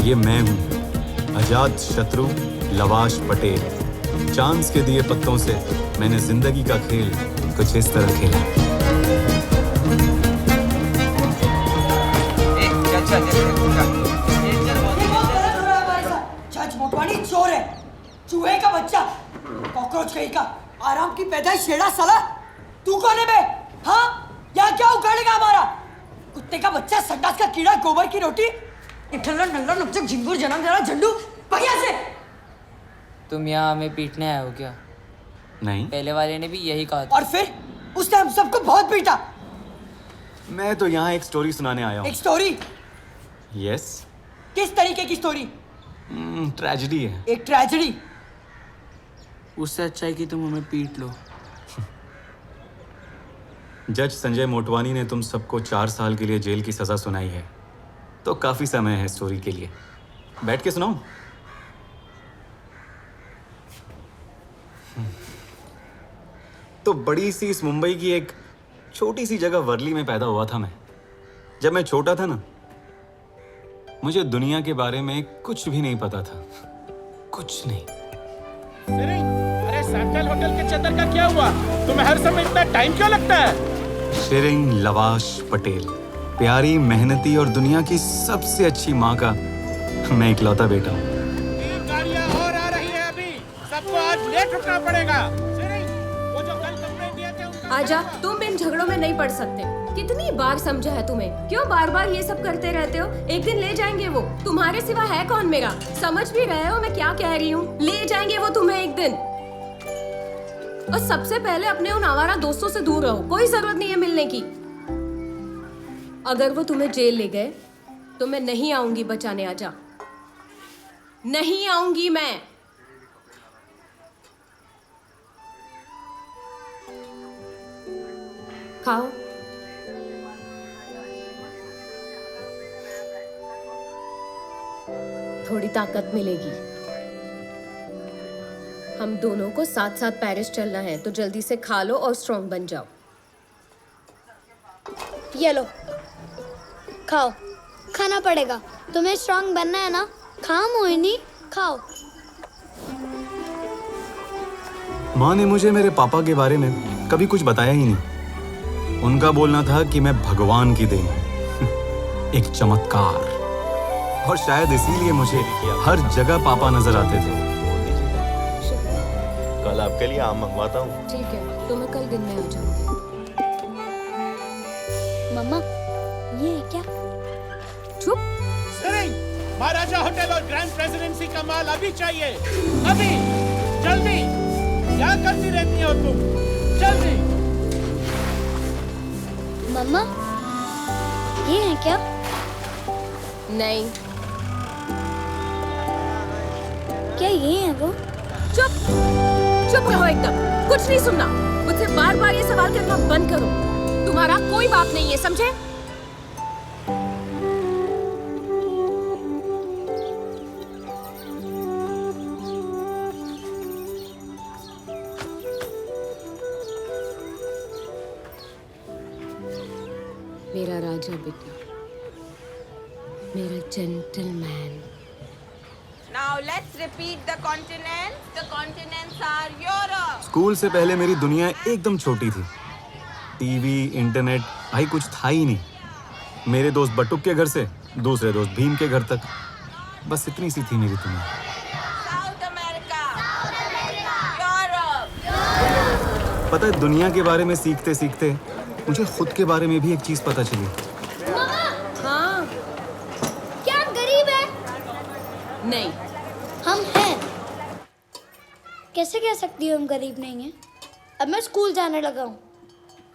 ये मैं हूँ अजात शत्रु लवाश पटेल। चांस के दिए पत्तों से मैंने जिंदगी का खेल कुछ इस तरह खेला। जज मोटवानी चोर है, चूहे का बच्चा, कॉकरोच कहीं का, आराम की पैदाइश छेड़ा साला। तू कौन है बे? हाँ, यहाँ क्या उखाड़ेगा हमारा? कुत्ते का बच्चा, संडास का कीड़ा, गोबर की रोटी, इठल्ला नल्ला नपचक झिंगुर जन्म जरा झंडू, बढ़िया से। तुम यहाँ हमें पीटने आए हो क्या? नहीं, पहले वाले ने भी यही कहा था। और फिर उसने हम सबको बहुत पीटा। मैं तो यहाँ एक स्टोरी सुनाने आया हूँ। एक स्टोरी? यस। किस तरीके की स्टोरी? ट्रेजेडी है। एक ट्रेजेडी? उससे अच्छा है कि तुम हमें पीट लो। जज संजय मोटवानी ने तुम सबको 4 साल के लिए जेल की सजा सुनाई है, तो काफी समय है स्टोरी के लिए। बैठ के सुनाऊं? तो बड़ी सी इस मुंबई की एक छोटी सी जगह वर्ली में पैदा हुआ था मैं। जब मैं छोटा था ना, मुझे दुनिया के बारे में कुछ भी नहीं पता था, कुछ नहीं। अरे सैंटल होटल के चद्दर का क्या हुआ? तुम्हें हर समय इतना टाइम क्यों लगता है? शिरिंग लवाश पटेल, प्यारी, मेहनती और दुनिया की सबसे अच्छी माँ का मैं इकलौता बेटा हूँ। 3 गाड़ियाँ और आ रही है अभी, सबको आज लेट उठना पड़ेगा। वो जो कल कंप्लेंट दिया था उनका आजा, तुम इन झगड़ों में नहीं पड़ सकते। कितनी बार समझा है तुम्हें? क्यों बार बार ये सब करते रहते हो? एक दिन ले जाएंगे वो। तुम्हारे सिवा है कौन मेरा? समझ भी रहे हो मैं क्या कह रही हूँ? ले जाएंगे वो तुम्हें एक दिन। और सबसे पहले अपने उन आवारा दोस्तों से दूर रहो, कोई जरूरत नहीं है मिलने की। अगर वो तुम्हें जेल ले गए तो मैं नहीं आऊंगी बचाने। आजा, नहीं आऊंगी मैं। खाओ। थोड़ी ताकत मिलेगी। हम दोनों को साथ साथ पेरिस चलना है, तो जल्दी से खा लो और स्ट्रॉन्ग बन जाओ। ये लो, खाओ। खाना पड़ेगा, तुम्हें स्ट्रांग बनना है ना। खाओ मोहिनी, खाओ। माँ ने मुझे मेरे पापा के बारे में कभी कुछ बताया ही नहीं। उनका बोलना था कि मैं भगवान की देन एक चमत्कार, और शायद इसीलिए मुझे हर जगह पापा नजर आते थे। कल आपके लिए आम मंगवाता हूँ। ठीक है, तो मैं कल दिन में आ जाऊंगी। मम्मा, ये है क्या? चुप। महाराजा होटल और ग्रैंड प्रेसिडेंसी का माल अभी चाहिए, अभी, जल्दी। क्या करती रहती हो तुम? जल्दी। मम्मा, ये है क्या? नहीं। क्या ये है वो? चुप, चुप रहो एकदम, कुछ नहीं सुनना। मुझसे बार बार ये सवाल करना बंद करो। तुम्हारा कोई बाप नहीं है, समझे? मेरा राजा बेटा, मेरा gentleman. Now let's repeat the continents. The continents are Europe. School से पहले मेरी दुनिया एकदम छोटी थी। टीवी, इंटरनेट भाई कुछ था ही नहीं। मेरे दोस्त बटुक के घर से दूसरे दोस्त भीम के घर तक, बस इतनी सी थी मेरी दुनिया। South America. Europe. पता है, दुनिया के बारे में सीखते सीखते मुझे खुद के बारे में भी एक चीज पता चली। हाँ। क्या हम गरीब है? नहीं। हम हैं। कैसे कह सकती हो हम गरीब नहीं हैं? अब मैं स्कूल जाने लगा हूँ,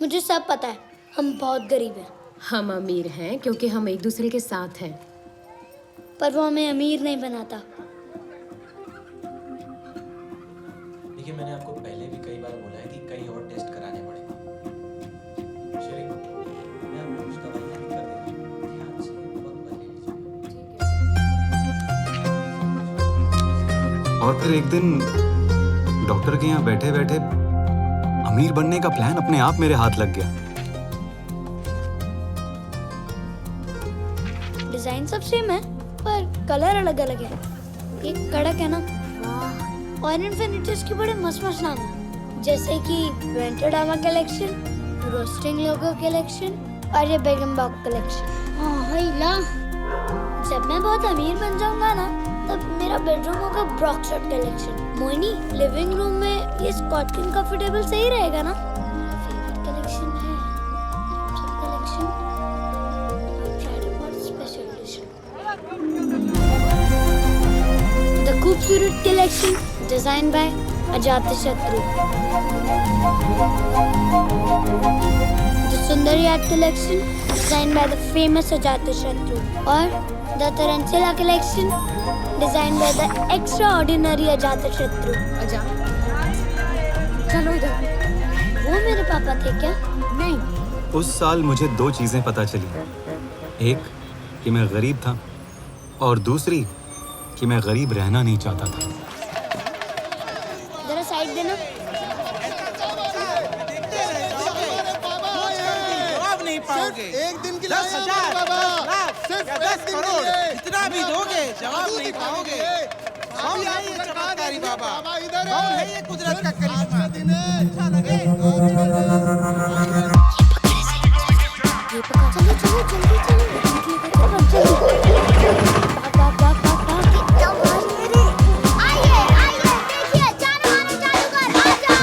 मुझे सब पता है। हम बहुत गरीब हैं। हम अमीर हैं क्योंकि हम एक दूसरे के साथ हैं। पर वो हमें अमीर नहीं बनाता। देखिए, मैंने आपको पहले भी कई बार बोला है कि कई और टेस्ट कराने पड़ेगा। शेरिंग, मैं आपको कुछ दवाइयाँ भी कर देगा। ध्यान से वक्त पर ले लीजिए। और फिर एक दिन डॉक्टर के यहाँ बैठे बैठे अमीर बनने का प्लान अपने आप मेरे हाथ लग गया। डिजाइन सब सेम है, पर कलर अलग अलग है। ये कड़क है ना। और इन्फिनिटीज के बड़े मस्त मस्त नाम है, जैसे कि वेंटरडामा कलेक्शन, रोस्टिंग लोगो कलेक्शन और ये बेगमबाग कलेक्शन। हाँ ला, जब मैं बहुत अमीर बन जाऊंगा ना, तब मेरा बेडरूम होगा ब्रॉक्सफोर्ड कलेक्शन। मोहिनी, लिविंग रूम में ये स्कॉटकिन कंफर्टेबल सही रहेगा ना? मेरा फेवरेट कलेक्शन है सब कलेक्शन और Trident special edition. The Khoobsurat collection design by Ajatshatru. The Sundariyat collection design by the famous Ajatshatru. और the Taranchala collection design by the extraordinary Ajatshatru. चलो इधर। वो मेरे पापा थे क्या? नहीं। उस साल मुझे 2 चीजें पता चली। एक कि मैं गरीब था और दूसरी कि मैं गरीब रहना नहीं चाहता था। जरा साइड देना। जवाब नहीं पाओगे। एक दिन के 10,000 सिर्फ 10 करोड़ इतना भी दोगे, जवाब नहीं पाओगे। कौन है ये चमत्कारी बाबा? कौन है ये कुदरत का करिश्मा? अच्छा लगे? चलो चलो जल्दी चलो।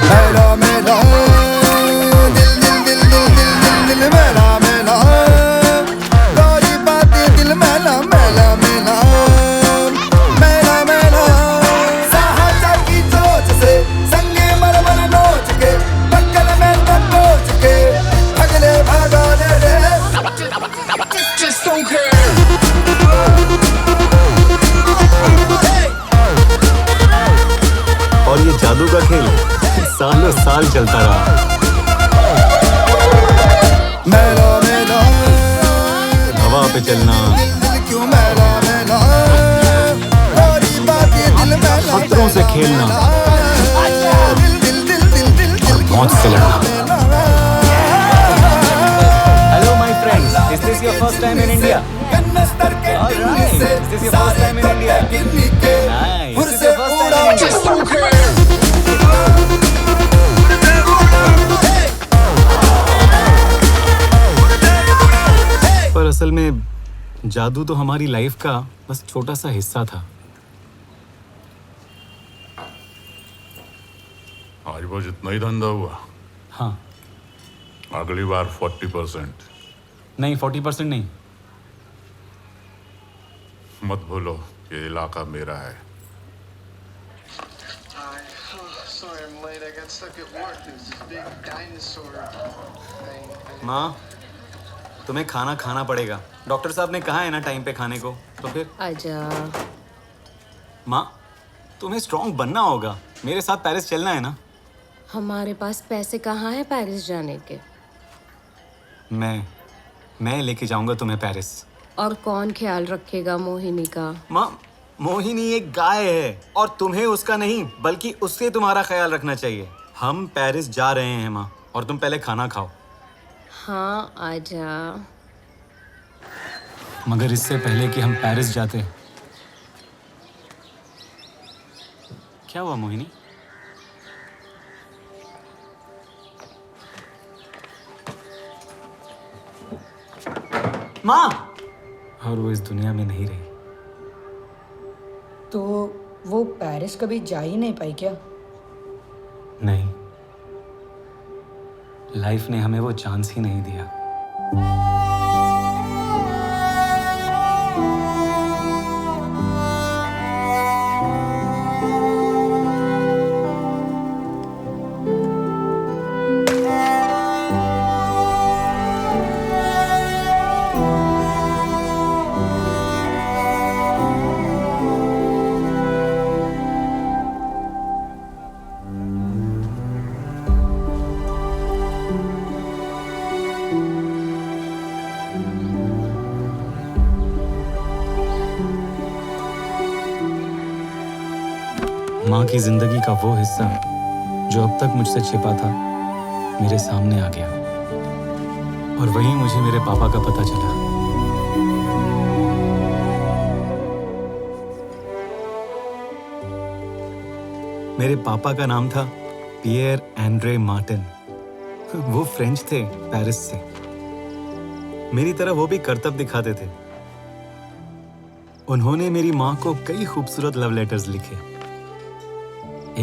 मेला मेला दिल दिल दिल दिल दिल दिल दिल मेला मेला गोरी बातें दिल मेला मेला मेला मेला मेला साहसा की चोट से संगे मरमर नोच के बक्कल में तक पहुंच के अगले भागा दे दे just don't care। और ये जादू का खेल सालों साल चलता रहा। मेला मेला हवा पे चलना, दिल क्यों मेला मेला गोरी बातें दिल मेला खतरों से खेलना दिल दिल दिल दिल दिल और मौत से लड़ना। Hello my friends, is this your first time in India? All right, is this your first time in India? Nice, is this your first time in India? पर असल में जादू तो हमारी लाइफ का बस छोटा सा हिस्सा था। आज बस इतना ही धंधा हुआ। हाँ। अगली बार 40%। नहीं 40% नहीं। मत भूलो ये इलाका मेरा है। माँ, तुम्हें खाना खाना पड़ेगा। डॉक्टर साहब ने कहा है ना टाइम पे खाने को, तो फिर आजा। माँ, तुम्हें स्ट्रॉन्ग बनना होगा। मेरे साथ पेरिस चलना है ना? हमारे पास पैसे कहाँ हैं पेरिस जाने के? मैं लेके जाऊंगा तुम्हें पेरिस। और कौन ख्याल रखेगा मोहिनी का? माँ, मोहिनी एक गाय है और तुम्हें उसका नहीं बल्कि उससे तुम्हारा ख्याल रखना चाहिए। हम पेरिस जा रहे हैं माँ, और तुम पहले खाना खाओ। हाँ आजा। मगर इससे पहले कि हम पेरिस जाते, क्या हुआ मोहिनी? माँ! और वो इस दुनिया में नहीं रही। तो वो पेरिस कभी जा ही नहीं पाई क्या? नहीं, लाइफ ने हमें वो चांस ही नहीं दिया। माँ की जिंदगी का वो हिस्सा जो अब तक मुझसे छिपा था, मेरे सामने आ गया। और वहीं मुझे मेरे पापा का पता चला। मेरे पापा का नाम था पियर एंड्रे मार्टिन। वो फ्रेंच थे, पेरिस से। मेरी तरह वो भी करतब दिखाते थे। उन्होंने मेरी माँ को कई खूबसूरत लव लेटर्स लिखे।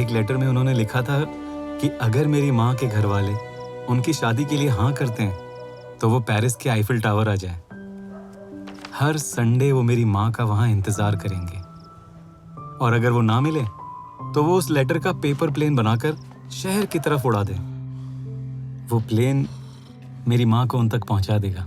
एक लेटर में उन्होंने लिखा था कि अगर मेरी माँ के घर वाले उनकी शादी के लिए हाँ करते हैं तो वो पेरिस के आईफिल टावर आ जाए। हर संडे वो मेरी माँ का वहाँ इंतजार करेंगे, और अगर वो ना मिले तो वो उस लेटर का पेपर प्लेन बनाकर शहर की तरफ उड़ा दे। वो प्लेन मेरी माँ को उन तक पहुंचा देगा।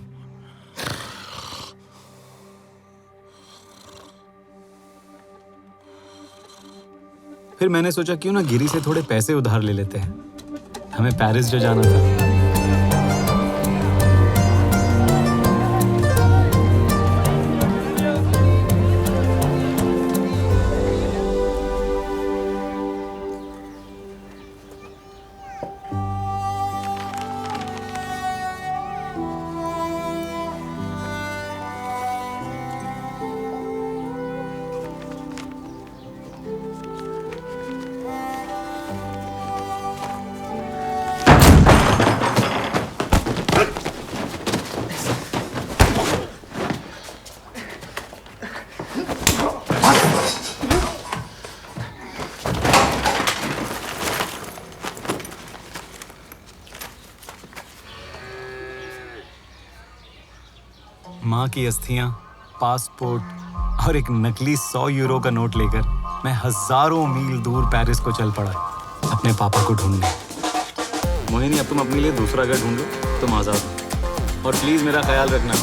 फिर मैंने सोचा क्यों ना गिरी से थोड़े पैसे उधार ले लेते हैं, हमें पेरिस जो जाना था। माँ की अस्थियां, पासपोर्ट और एक नकली 100 यूरो का नोट लेकर मैं हजारों मील दूर पेरिस को चल पड़ा अपने पापा को ढूंढने। मोहिनी, अब तुम अपने लिए दूसरा घर ढूंढो, तुम आजाद हो। और प्लीज मेरा ख्याल रखना।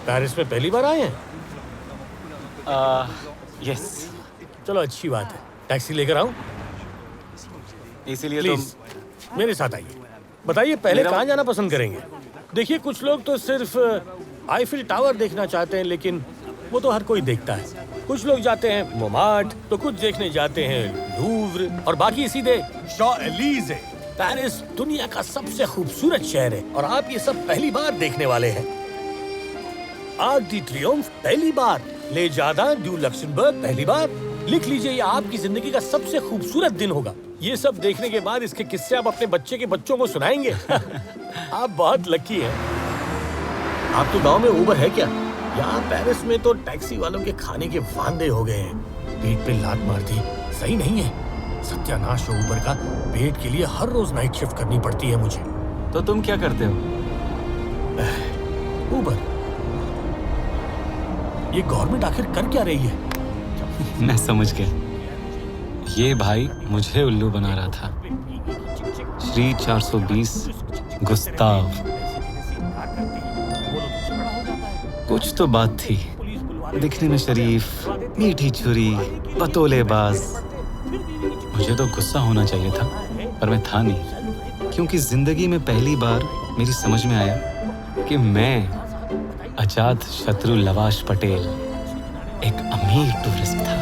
पेरिस में पहली बार आए हैं? यस। चलो अच्छी बात है। टैक्सी लेकर आऊं? इसीलिए प्लीज मेरे साथ आइए। बताइए पहले कहाँ जाना पसंद करेंगे? देखिए कुछ लोग तो सिर्फ आईफिल टावर देखना चाहते हैं, लेकिन वो तो हर कोई देखता है। कुछ लोग जाते हैं मोमार्ट, तो कुछ देखने जाते हैं लूव्र, और बाकी सीधे शॉ-एलीज़े। पेरिस दुनिया का सबसे खूबसूरत शहर है और आप ये सब पहली बार देखने वाले हैं। आर्क डी ट्रियोम्फ पहली बार, ले जार्डिन डू लक्सेमबर्ग पहली बार। लिख लीजिए, ये आपकी जिंदगी का सबसे खूबसूरत दिन होगा। ये सब देखने के बाद इसके किस्से आप अपने बच्चे के बच्चों को सुनाएंगे। आप बहुत लकी हैं। आपके गांव में उबर है क्या? यहाँ पेरिस में तो टैक्सी वालों के खाने के वांदे हो गए हैं। पेट पे लात मार दी, सही नहीं है। सत्यानाश हो उबर का। पेट के लिए हर रोज नाइट शिफ्ट करनी पड़ती है मुझे। तो तुम क्या करते हो? उबर। ये गवर्नमेंट आखिर कर क्या रही है? मैं समझ गया। ये भाई मुझे उल्लू बना रहा था। श्री 420 गुस्ताव। कुछ तो बात थी। दिखने में शरीफ, मीठी छुरी, बतौलेबाज। मुझे तो गुस्सा होना चाहिए था, पर मैं था नहीं, क्योंकि जिंदगी में पहली बार मेरी समझ में आया कि मैं अजात शत्रु लवाश पटेल एक अमीर टूरिस्ट था।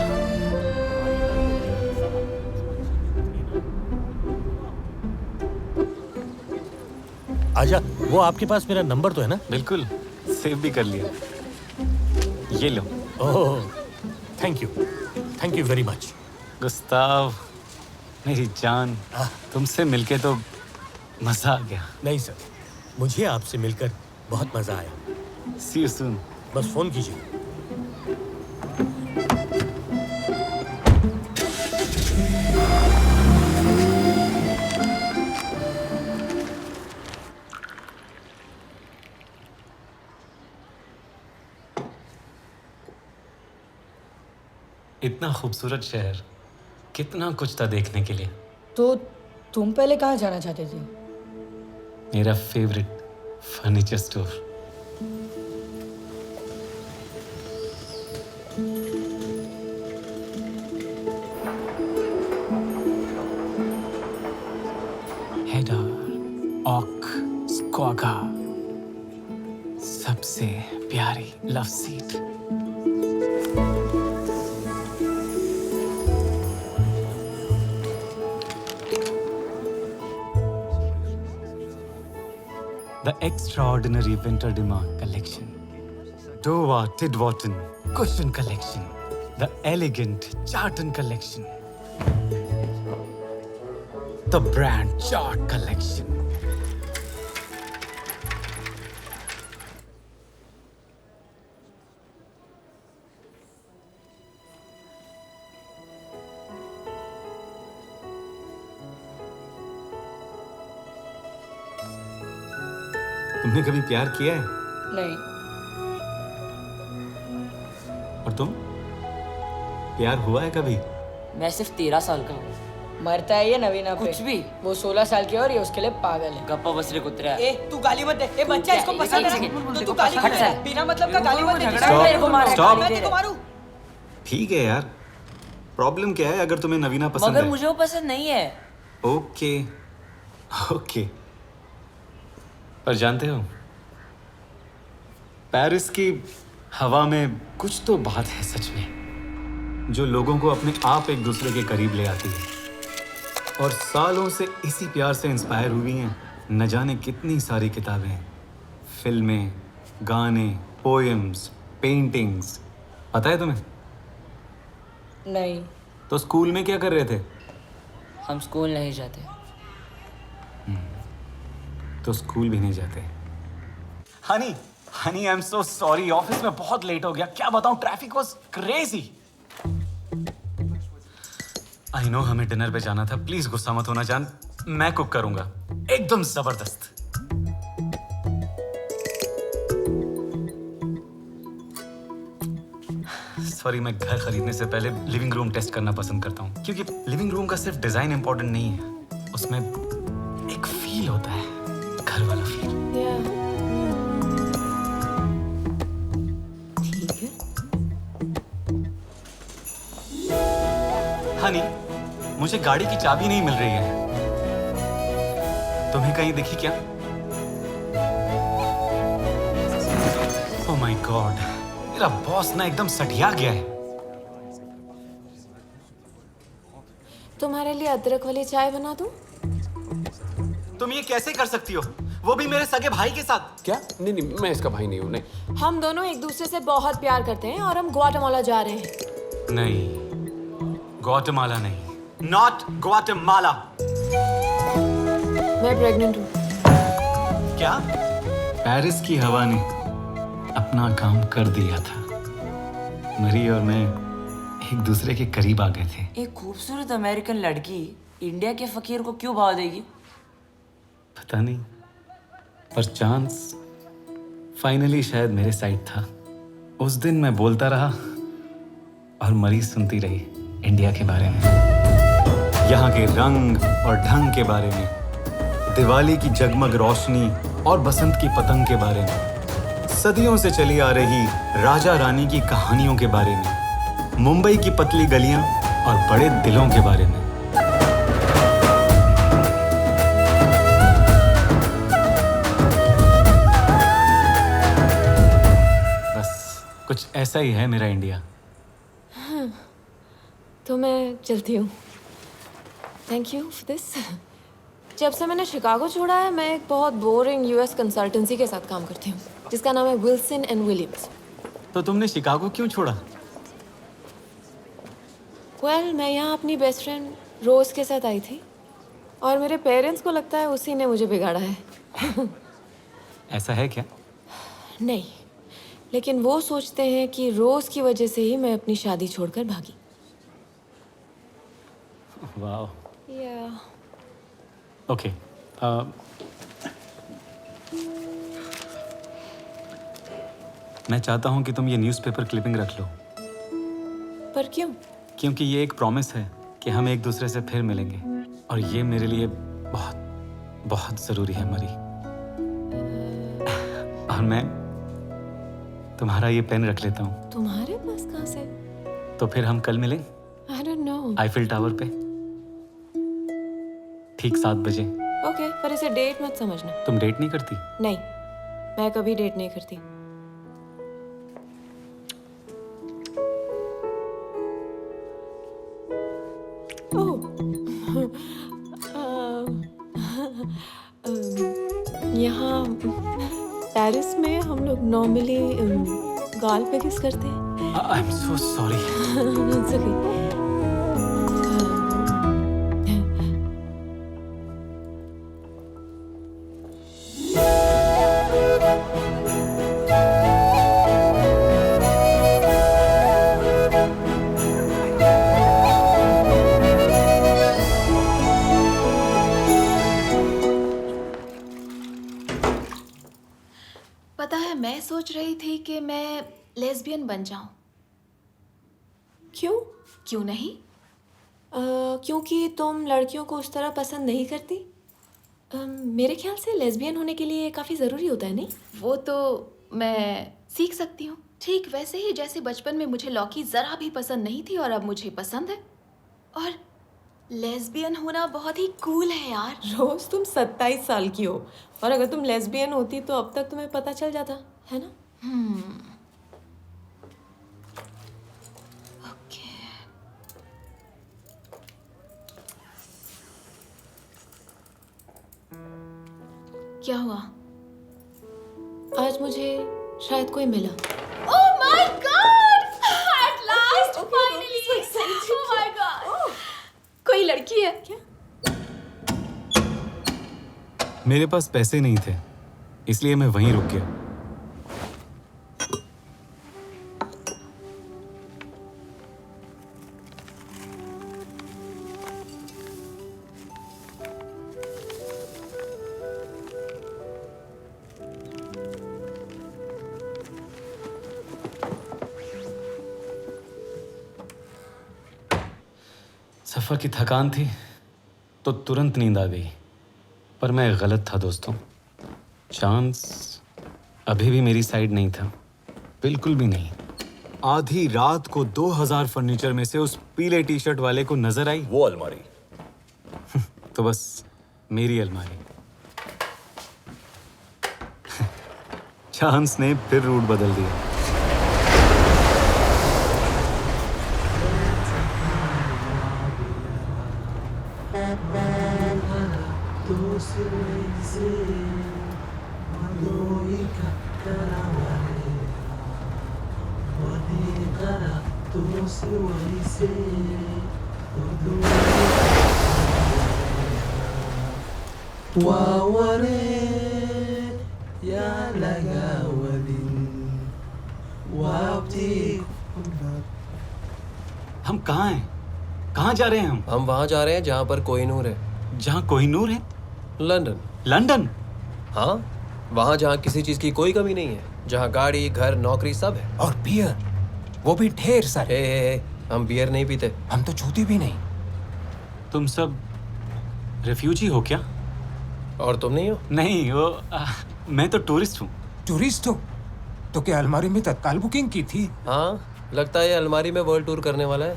आजा, वो आपके पास मेरा नंबर तो है ना? बिल्कुल, सेव भी कर लिया। ये लो। Oh, thank you very much. Gustav, मेरी जान, तुमसे मिलके तो मजा आ गया। नहीं सर, मुझे आपसे मिलकर बहुत मजा आया। See you soon. बस फोन कीजिए। इतना खूबसूरत शहर, कितना कुछ था देखने के लिए। तो तुम पहले कहाँ जाना चाहते थे? मेरा फेवरेट फर्नीचर स्टोर। हेडर, ऑक, स्क्वागा, सबसे प्यारी love seat. The extraordinary Winter Demand collection, Dowa Tidwatton cushion collection, the elegant Charlton collection, the brand chart collection. तुमने कभी प्यार किया है? नहीं। और तुम? प्यार हुआ है कभी? मैं सिर्फ 13 साल का हूँ। मरता है ये नवीना पे। कुछ भी। वो 16 साल की है और ये उसके लिए पागल है। गप्पा बसरे कुतरा। ए तू गाली मत दे। ए बच्चा इसको पसंद है तो तू गाली क्यों दे रहा है? बिना मतलब का गाली मत दे। स्टॉप। मैं तेरे को मारूं? ठीक है यार, प्रॉब्लम क्या है अगर तुम्हें नवीना पसंद मगर है? मुझे वो पसंद नहीं है। ओके ओके, पर जानते हो पेरिस की हवा में कुछ तो बात है सच में, जो लोगों को अपने आप एक दूसरे के करीब ले आती है। और सालों से इसी प्यार से इंस्पायर हुई हैं न जाने कितनी सारी किताबें, फिल्में, गाने, पोएम्स, पेंटिंग्स। पता है तुम्हें? नहीं। तो स्कूल में क्या कर रहे थे? हम स्कूल नहीं जाते। तो स्कूल भी नहीं जाते। Honey Honey I am so sorry, office में बहुत लेट हो गया। क्या बताऊं, traffic was crazy. I know हमें डिनर पे जाना था, प्लीज गुस्सा मत होना जान, मैं कुक करूंगा एकदम जबरदस्त। सॉरी, मैं घर खरीदने से पहले लिविंग रूम टेस्ट करना पसंद करता हूँ, क्योंकि लिविंग रूम का सिर्फ डिजाइन इंपॉर्टेंट नहीं है, उसमें एक फील होता है, घर वाला फील। ठीक है। हनी, मुझे गाड़ी की चाबी नहीं मिल रही है, तुम्हें कहीं दिखी क्या? ओह माय गॉड, मेरा बॉस ना एकदम सठिया गया है। तुम्हारे लिए अदरक वाली चाय बना दूं? तुम ये कैसे कर सकती हो, वो भी मेरे सगे भाई के साथ? क्या? नहीं नहीं, मैं इसका भाई नहीं हूँ। नहीं, हम दोनों एक दूसरे से बहुत प्यार करते हैं और हम ग्वाटेमाला जा रहे हैं। नहीं, ग्वाटेमाला नहीं, नॉट ग्वाटेमाला। मैं प्रेग्नेंट हूँ। क्या? पेरिस की हवा ने अपना काम कर दिया था, मरी और मैं एक दूसरे के करीब आ गए थे। एक खूबसूरत अमेरिकन लड़की इंडिया के फकीर को क्यों भाव देगी? पता नहीं, पर चांस फाइनली शायद मेरे साइड था। उस दिन मैं बोलता रहा और मरी सुनती रही इंडिया के बारे में, यहाँ के रंग और ढंग के बारे में, दिवाली की जगमग रोशनी और बसंत की पतंग के बारे में, सदियों से चली आ रही राजा रानी की कहानियों के बारे में, मुंबई की पतली गलियां और बड़े दिलों के बारे में। बस कुछ ऐसा ही है मेरा इंडिया। तो मैं चलती हूँ। Thank you for this. जब से मैंने शिकागो छोड़ा है, मैं एक बहुत बोरिंग यूएस कंसल्टेंसी के साथ काम करती हूँ, जिसका नाम है विल्सन एंड विलियम्स। तो तुमने शिकागो क्यों छोड़ा? वेल, मैं यहाँ अपनी बेस्ट फ्रेंड रोज के साथ आई थी और मेरे पेरेंट्स को लगता है उसी ने मुझे बिगाड़ा है। ऐसा है क्या? नहीं, लेकिन वो सोचते हैं कि रोज की वजह से ही मैं अपनी शादी छोड़कर भागी। वाह। या ओके, मैं चाहता हूँ कि तुम ये न्यूज़पेपर क्लिपिंग रख लो। पर क्यों? क्योंकि ये एक प्रॉमिस है कि हम एक दूसरे से फिर मिलेंगे, और ये मेरे लिए बहुत बहुत ज़रूरी है मरी। और मैं तुम्हारा ये पेन रख लेता हूँ। तुम्हारे पास कहाँ से? तो फिर हम कल मिलें I don't know. Eiffel tower पे ठीक 7 बजे। ओके, पर इसे डेट मत समझना। तुम डेट नहीं करती? नहीं, मैं कभी डेट नहीं करती। यहाँ पेरिस में हम लोग नॉर्मली गाल पे किस करते हैं। I am so sorry. It's okay. पता है, मैं सोच रही थी कि मैं लेस्बियन बन जाऊं। क्यों? क्यों नहीं? क्योंकि तुम लड़कियों को उस तरह पसंद नहीं करती। मेरे ख्याल से लेस्बियन होने के लिए काफ़ी ज़रूरी होता है, नहीं? वो तो मैं सीख सकती हूँ। ठीक वैसे ही जैसे बचपन में मुझे लौकी ज़रा भी पसंद नहीं थी और अब मुझे पसंद है। और लेस्बियन होना बहुत ही कूल है यार। रोज तुम 27 साल की हो और अगर तुम लेस्बियन होती तो अब तक तुम्हें पता चल जाता, है ना? ओके। क्या हुआ? आज मुझे शायद कोई मिला। Oh my God! At last, finally! Oh my God! कोई लड़की है क्या? मेरे पास पैसे नहीं थे, इसलिए मैं वहीं रुक गया। सफर की थकान थी तो तुरंत नींद आ गई, पर मैं गलत था दोस्तों। चांस अभी भी मेरी साइड नहीं था, बिल्कुल भी नहीं। आधी रात को 2000 फर्नीचर में से उस पीले टी शर्ट वाले को नजर आई वो अलमारी। तो बस मेरी अलमारी। चांस ने फिर रूट बदल दिया। हम कहाँ हैं? कहाँ जा रहे हैं हम? हम वहाँ जा रहे हैं जहाँ पर कोहिनूर है। जहाँ कोहिनूर है? लंदन। लंदन? हाँ, वहाँ जहाँ किसी चीज की कोई कमी नहीं है, जहाँ गाड़ी, घर, नौकरी सब है। और बियर, वो भी ढेर सारे। हम बियर नहीं पीते। हम तो छूते भी नहीं। तुम सब रेफ्यूजी हो क्या? और तुम नहीं हो? नहीं, मैं तो टूरिस्ट हूँ। टूरिस्ट हो? तो क्या अलमारी में तत्काल बुकिंग की थी? हाँ, लगता है अलमारी में वर्ल्ड टूर करने वाला है।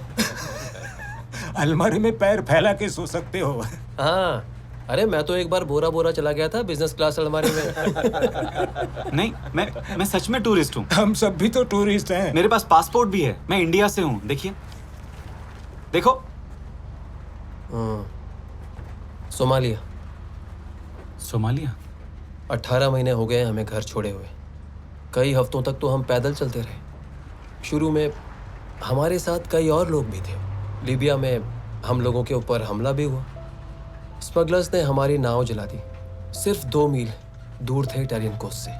अलमारी में पैर फैला के सो सकते हो। हाँ, अरे मैं तो एक बार बोरा चला गया था बिजनेस क्लास अलमारी में। नहीं, मैं सच में टूरिस्ट हूँ। हम सब भी तो टूरिस्ट हैं। मेरे पास पासपोर्ट भी है, मैं इंडिया से हूँ। देखिए, देखो। सोमालिया। सोमालिया? 18 महीने हो गए हमें घर छोड़े हुए। कई हफ्तों तक तो हम पैदल चलते रहे। शुरू में हमारे साथ कई और लोग भी थे। लीबिया में हम लोगों के ऊपर हमला भी हुआ। स्मगलर्स ने हमारी नाव जला दी। सिर्फ 2 मील दूर थे इटालियन कोस्ट से।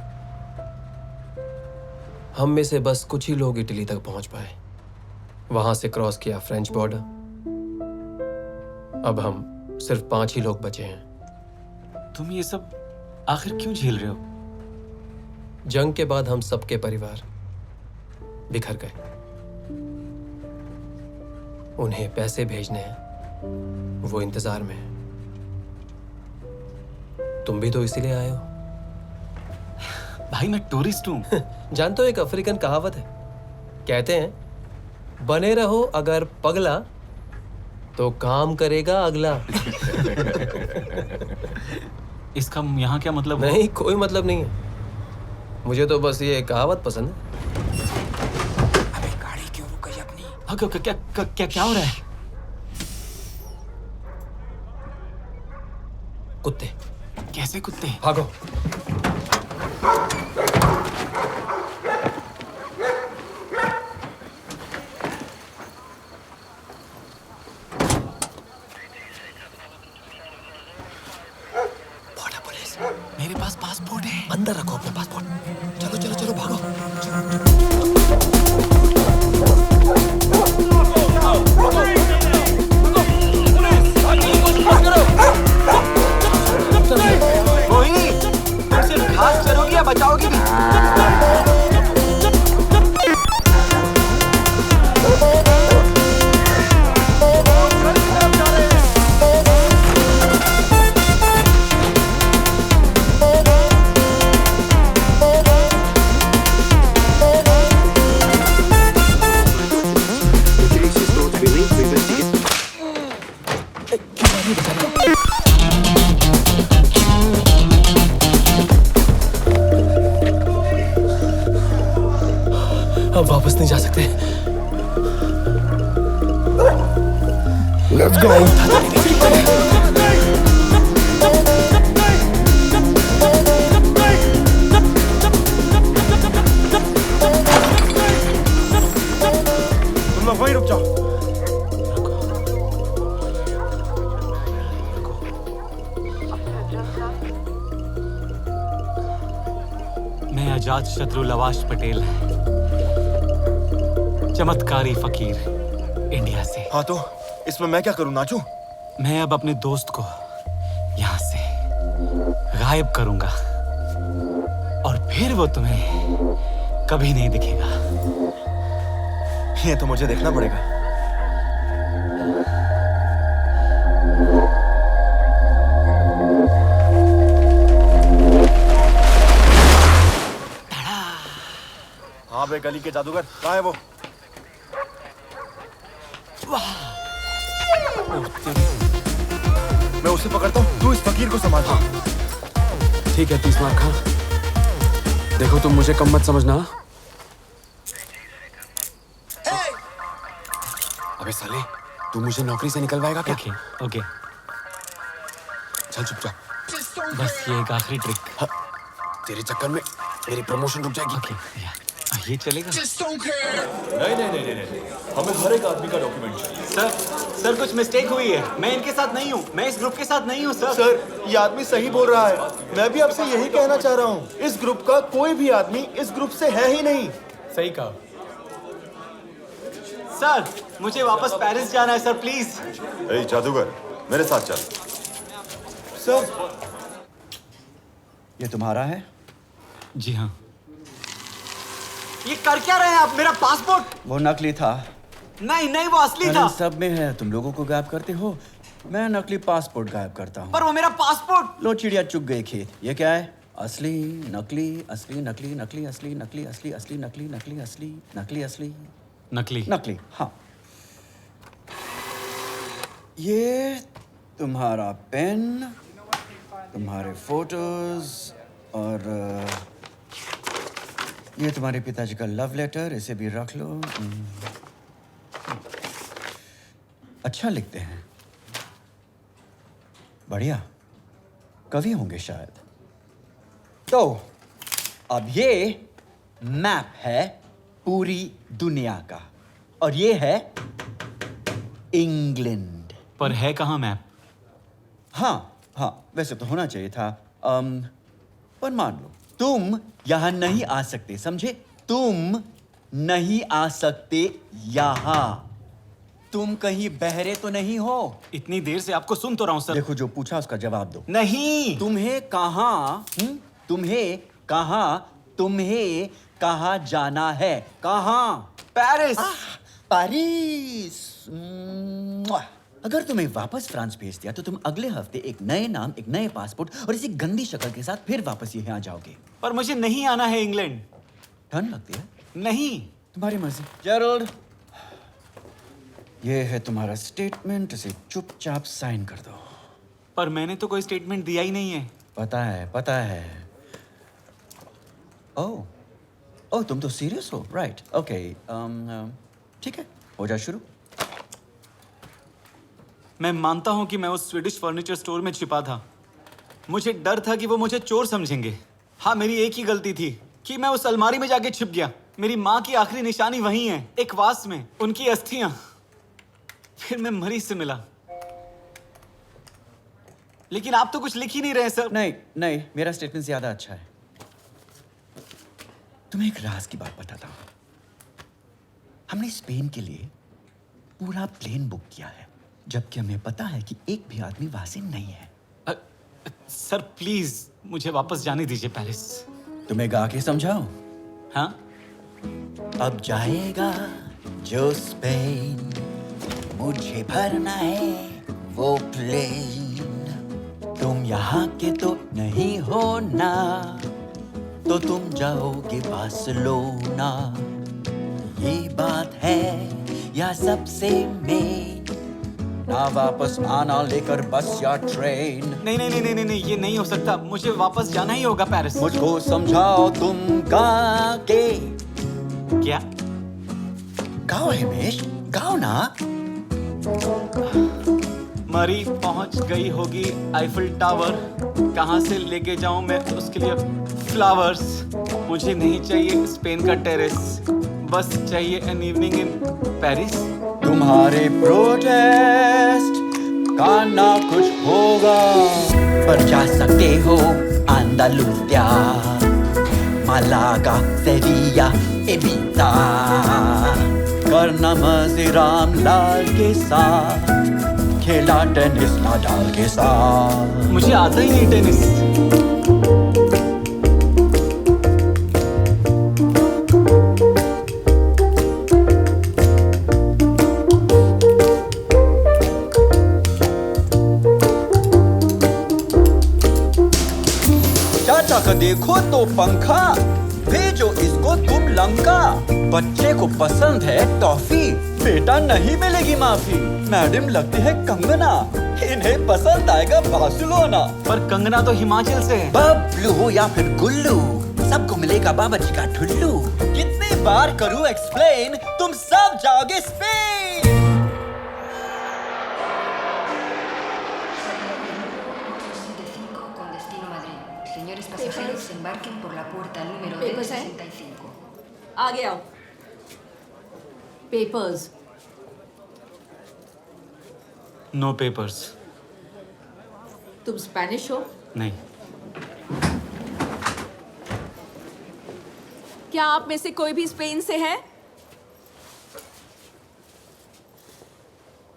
हम में से बस कुछ ही लोग इटली तक पहुंच पाए। वहां से क्रॉस किया फ्रेंच बॉर्डर। अब हम सिर्फ 5 ही लोग बचे हैं। तुम ये सब आखिर क्यों झेल रहे हो? जंग के बाद हम सबके परिवार बिखर गए। उन्हें पैसे भेजने हैं, वो इंतजार में है। तुम भी तो इसीलिए आए हो। भाई मैं टूरिस्ट हूँ। जानते हो एक अफ्रीकन कहावत है, कहते हैं बने रहो अगर पगला तो काम करेगा अगला। इसका यहाँ क्या मतलब? नहीं, कोई मतलब नहीं है, मुझे तो बस ये कहावत पसंद है। अबे गाड़ी क्यों रुक गई अपनी? हाँ, क्या हो रहा है? कुत्ते। कैसे कुत्ते? भागो। मेरे पास पासपोर्ट है। अंदर रखो अपना पासपोर्ट। चलो चलो चलो भागो। रोहिणी, तुम सिर्फ घास चरोगी या बचाओगी भी? अब वापस नहीं जा सकते। Let's go. तुम लोग वहीं रुक जाओ। मैं अजात शत्रु लवाश पटेल, चमत्कारी फकीर इंडिया से। हाँ तो इसमें मैं क्या करूँ, नाचूं? मैं अब अपने दोस्त को यहाँ से गायब करूंगा और फिर वो तुम्हें कभी नहीं दिखेगा। ये तो मुझे देखना पड़ेगा। हाँ बे, गली के जादूगर कहाँ है वो? मैं उसे पकड़ता हूँ, तू इस फकीर को संभाल। ठीक है 30 मार्क। हाँ देखो, तुम मुझे कम मत समझना। अबे साले, तू मुझे नौकरी से निकलवाएगा क्या? ओके चल चुपचाप। बस ये एक आखिरी ट्रिक। तेरे चक्कर में मेरी प्रमोशन रुक जाएगी। ये चलेगा? नहीं, हमें हर एक आदमी का डॉक्यूमेंट चाहिए। सर कुछ मिस्टेक हुई है। मैं इनके साथ नहीं हूँ, मैं इस ग्रुप के साथ नहीं हूँ सर। सर ये आदमी सही बोल रहा है, मैं भी आपसे यही कहना चाह रहा हूँ। इस ग्रुप का कोई भी आदमी इस ग्रुप से है ही नहीं। सही कहा। सर मुझे वापस पेरिस जाना है सर, प्लीज। ए जादूगर, मेरे साथ चल। सर ये तुम्हारा है? जी हाँ। ये कर क्या रहे हैं आप? मेरा पासपोर्ट। वो नकली था। नहीं वो असली था। सब में है, तुम लोगों को गायब करते हो, मैं नकली पासपोर्ट गायब करता हूँ। पर वो मेरा पासपोर्ट। लो चिड़िया चुग गई खेत। ये क्या है? असली नकली असली नकली नकली असली नकली असली असली नकली नकली असली नकली असली नकली नकली। हाँ, ये तुम्हारा पेन, तुम्हारे फोटोज और ये तुम्हारे पिताजी का लव लेटर, इसे भी रख लो। अच्छा लिखते हैं, बढ़िया, कवि होंगे शायद। तो अब ये मैप है पूरी दुनिया का और ये है इंग्लैंड। पर है कहाँ मैप? हाँ, वैसे तो होना चाहिए था। पर मान लो तुम यहां नहीं आ सकते, समझे? तुम नहीं आ सकते यहां। तुम कहीं बहरे तो नहीं हो? इतनी देर से आपको सुन तो रहा हूं सर। देखो, जो पूछा उसका जवाब दो। नहीं। तुम्हें कहाँ जाना है? कहाँ? पेरिस। पेरिस। अगर तुम्हें वापस फ्रांस भेज दिया तो तुम अगले हफ्ते एक नए नाम, एक नए पासपोर्ट और इसी गंदी शक्ल के साथ फिर वापस यहाँ आ जाओगे। पर मुझे नहीं आना है इंग्लैंड। ठंड लगती है? नहीं। तुम्हारी मर्जी। जेरोल्ड, ये है तुम्हारा स्टेटमेंट, इसे चुपचाप साइन कर दो। पर मैंने तो कोई स्टेटमेंट दिया ही नहीं है। पता है, पता है। ओह, तुम तो सीरियस हो, राइट? ओके, ठीक है, हो जा शुरू। मैं मानता हूं कि मैं उस स्वीडिश फर्नीचर स्टोर में छिपा था। मुझे डर था कि वो मुझे चोर समझेंगे। हाँ, मेरी एक ही गलती थी कि मैं उस अलमारी में जाके छिप गया। मेरी माँ की आखिरी निशानी वहीं है, एक वास में, उनकी अस्थियां। फिर मैं मरीज से मिला। लेकिन आप तो कुछ लिख ही नहीं रहे सर। नहीं, मेरा स्टेटमेंट ज्यादा अच्छा है। तुम्हें एक राज की बात बताता हूं। हमने स्पेन के लिए पूरा प्लेन बुक किया है, जबकि हमें पता है कि एक भी आदमी वहां से नहीं है। सर प्लीज मुझे वापस जाने दीजिए पेरिस। तुम्हें गा के समझाओ? हाँ? अब जाएगा जो स्पेन, मुझे भरना है वो प्लेन। तुम यहाँ के तो नहीं हो ना, तो तुम जाओगे बार्सिलोना। ये बात है या सबसे मेन, ना वापस आना लेकर बस या ट्रेन। नहीं, ये नहीं हो सकता। मुझे वापस जाना ही होगा पेरिस। मुझको समझाओ तुम गा के। क्या? गाओ हिमेश, गाओ ना। मरी पहुंच गई होगी आईफिल टावर। कहां से लेके जाऊं मैं उसके लिए फ्लावर्स? मुझे नहीं चाहिए स्पेन का टेरेस, बस चाहिए एन इवनिंग इन पेरिस। तुम्हारे प्रोटेस्ट का ना कुछ होगा, पर जा सकते हो अंदालुसिया, मालागा, सेविया, एबिता। करना मजे रामलाल के साथ, खेला टेनिस नाडाल के साथ। मुझे आता ही नहीं टेनिस। चाचा देखो तो पंखा, भेजो इसको तुम लंका। बच्चे को पसंद है टॉफी, बेटा नहीं मिलेगी माफी। मैडम लगती है कंगना, इन्हें पसंद आएगा बार्सिलोना। पर कंगना तो हिमाचल से है। बबलू हो या फिर गुल्लू, सबको मिलेगा बाबा जी का ठुल्लू। कितनी बार करूं एक्सप्लेन, तुम सब जाओगे Spain. Pasajeros embarquen por la puerta número Papers है? 65. आगे आओ। पेपर्स। No papers. तुम स्पेनिश हो? नहीं। क्या आप में से कोई भी स्पेन से है?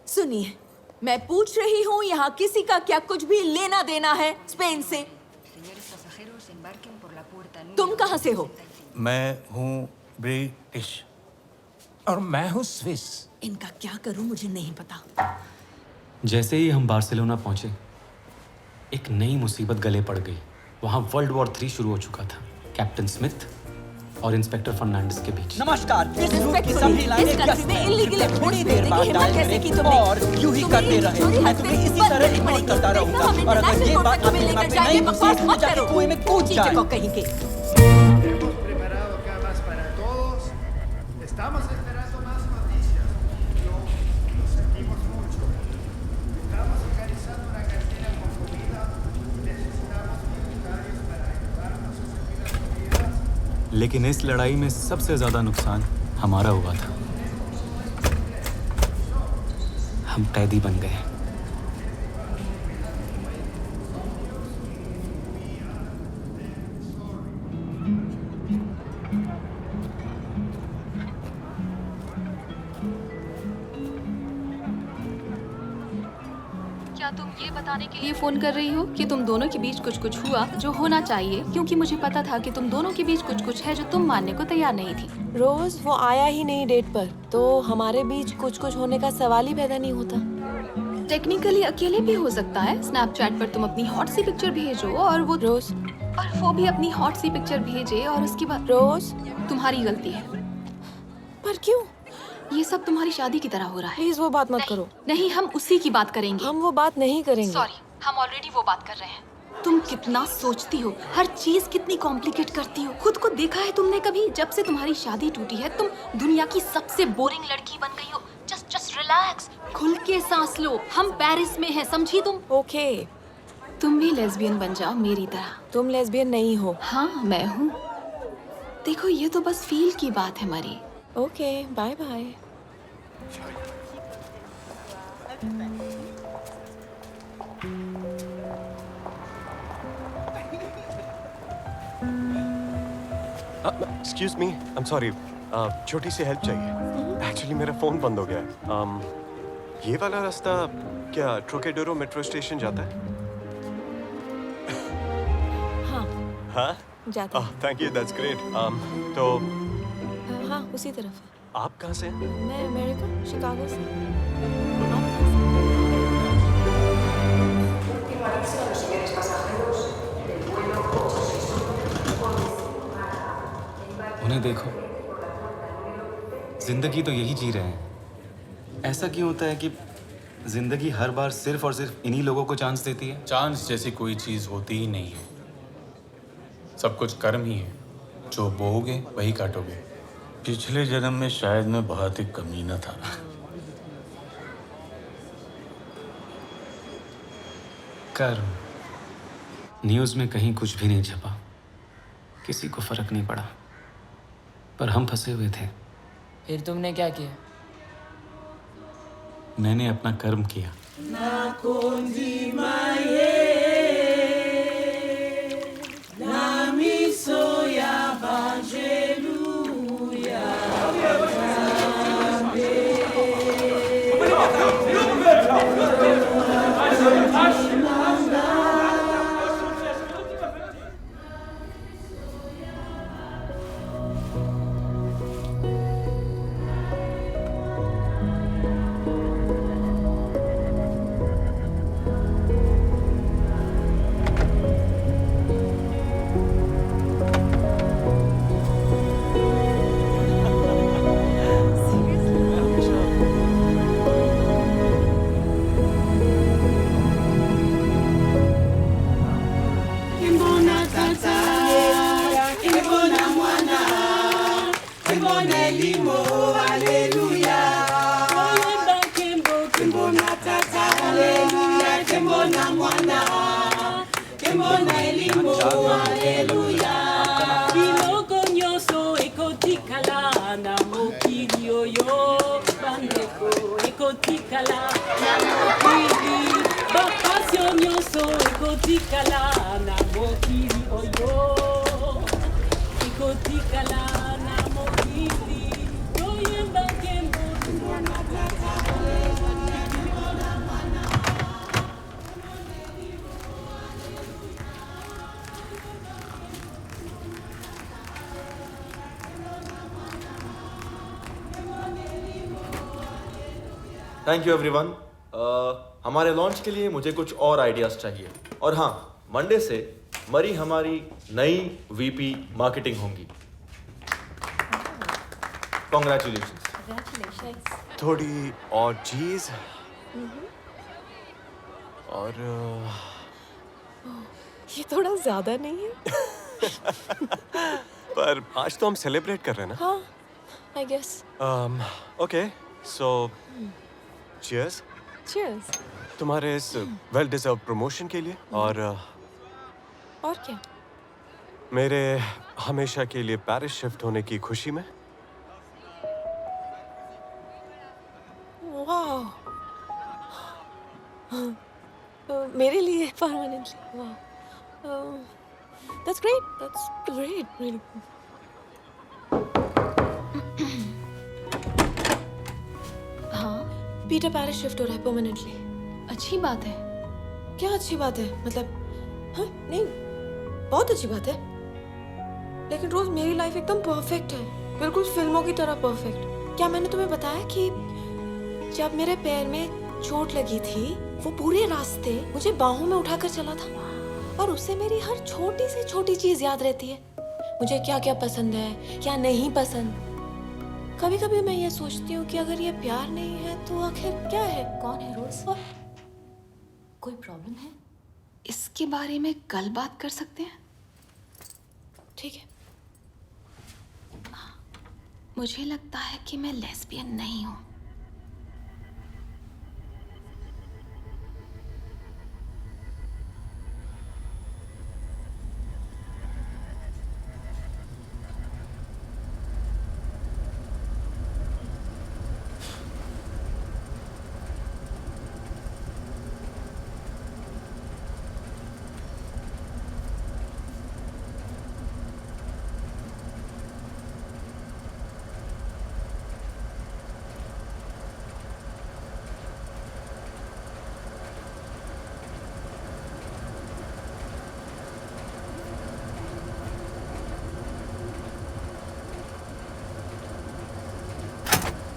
सुनिए, मैं पूछ रही हूँ, यहाँ किसी का क्या कुछ भी लेना देना है स्पेन से? तुम कहाँ से हो? मैं हूँ ब्रिटिश और मैं हूँ स्विस। इनका क्या करूँ मुझे नहीं पता। जैसे ही हम बार्सिलोना पहुंचे, एक नई मुसीबत गले पड़ गई। वहां वर्ल्ड वॉर 3 शुरू हो चुका था, कैप्टन स्मिथ और इंस्पेक्टर फर्नांडिस के बीच। नमस्कार, इस रूट की सभी लाइनें व्यस्त हैं। थोड़ी देर बाद डायल करें और यूं ही करते रहे। मैं तुम्हें इसी तरह इग्नोर करता रहूंगा, और अगर ये बात आपके दिमाग में नहीं घुसी तो जाके कुएं में कूद जाए। कहीं के लेकिन इस लड़ाई में सबसे ज्यादा नुकसान हमारा हुआ था। हम कैदी बन गए। क्या तुम ये बताने के लिए फोन कर रही हो कि तुम दोनों के बीच कुछ कुछ हुआ जो होना चाहिए, क्योंकि मुझे पता था कि तुम दोनों के बीच कुछ कुछ है जो तुम मानने को तैयार नहीं थी। रोज वो आया ही नहीं डेट पर, तो हमारे बीच कुछ कुछ होने का सवाल ही पैदा नहीं होता। टेक्निकली अकेले भी हो सकता है। स्नैपचैट पर तुम अपनी हॉट सी पिक्चर भेजो और वो रोज भी अपनी हॉट सी पिक्चर भेजे और उसके बाद रोज तुम्हारी गलती है। पर क्यों? ये सब तुम्हारी शादी की तरह हो रहा है। प्लीज वो बात मत करो। नहीं, हम उसी की बात करेंगे। हम वो बात नहीं करेंगे। सॉरी, हम ऑलरेडी वो बात कर रहे हैं। तुम कितना सोचती हो, हर चीज कितनी कॉम्प्लिकेट करती हो। खुद को देखा है तुमने कभी? जब से तुम्हारी शादी टूटी है तुम दुनिया की सबसे बोरिंग लड़की बन गई हो। जस्ट रिलैक्स, खुल के सांस लो। हम पेरिस में हैं, समझी तुम? ओके, तुम भी लेस्बियन बन जाओ मेरी तरह। तुम लेस्बियन नहीं हो। हाँ, मैं हूँ। देखो, ये तो बस फील की बात है मरी। Okay, bye bye. Excuse me, I am sorry, छोटी सी हेल्प चाहिए। एक्चुअली मेरा फोन बंद हो गया है। ये वाला रास्ता क्या ट्रोकेडोरो मेट्रो स्टेशन जाता है? हाँ, हाँ जाता है। Thank you, that's great. तो हाँ, उसी तरफ है। आप कहाँ से हैं? मैं अमेरिका, शिकागो से। उन्हें देखो, जिंदगी तो यही जी रहे हैं। ऐसा क्यों होता है कि जिंदगी हर बार सिर्फ और सिर्फ इन्हीं लोगों को चांस देती है? चांस जैसी कोई चीज होती ही नहीं है। सब कुछ कर्म ही है। जो बोओगे वही काटोगे। पिछले जन्म में शायद मैं बहुत ही कमीना था। कर्म। न्यूज़ में कहीं कुछ भी नहीं छपा, किसी को फर्क नहीं पड़ा, पर हम फंसे हुए थे। फिर तुमने क्या किया? मैंने अपना कर्म किया। Thank you everyone. हमारे लॉन्च के लिए मुझे कुछ और आइडियाज चाहिए। और हाँ, मंडे से मरी हमारी नई वीपी मार्केटिंग होंगी। कॉन्ग्रेचुलेशंस। थोड़ी और चीज और ये थोड़ा ज्यादा नहीं है? पर आज तो हम सेलिब्रेट कर रहे हैं ना? हाँ, I guess. Okay, so cheers. Cheers. तुम्हारे इस वेल डिजर्व प्रमोशन के लिए और क्या? मेरे हमेशा के लिए पेरिस शिफ्ट होने की खुशी में। वाह, मेरे लिए परमानेंटली। वाह, that's great, really. हाँ, पीटर पेरिस शिफ्ट हो रहा है परमानेंटली। अच्छी बात है। क्या अच्छी बात है? मतलब हाँ, नहीं, बहुत अच्छी बात है। लेकिन रोज मेरी लाइफ एकदम परफेक्ट है, बिल्कुल फिल्मों की तरह परफेक्ट। क्या मैंने तुम्हें बताया कि जब मेरे पैर में चोट लगी थी वो पूरे रास्ते मुझे बाहों में उठाकर चला था और उससे मेरी हर छोटी से छोटी चीज याद रहती है। मुझे क्या क्या पसंद है, क्या नहीं पसंद। कभी कभी मैं ये सोचती हूँ कि अगर ये प्यार नहीं है तो आखिर क्या है? कौन है रोज? कोई प्रॉब्लम है? इसके बारे में कल बात कर सकते हैं? ठीक है। मुझे लगता है कि मैं लेस्बियन नहीं हूँ।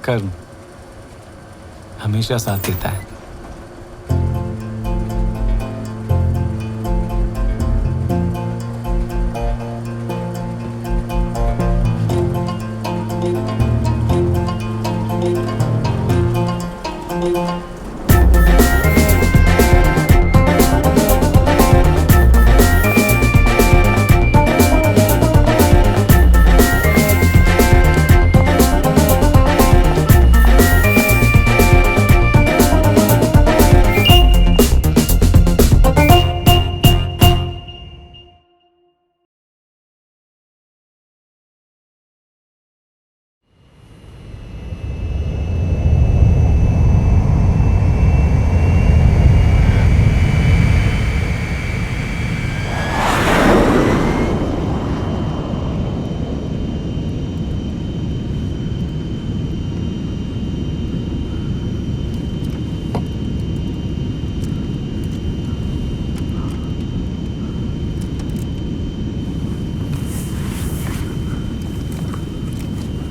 कर्म हमेशा साथ देता है।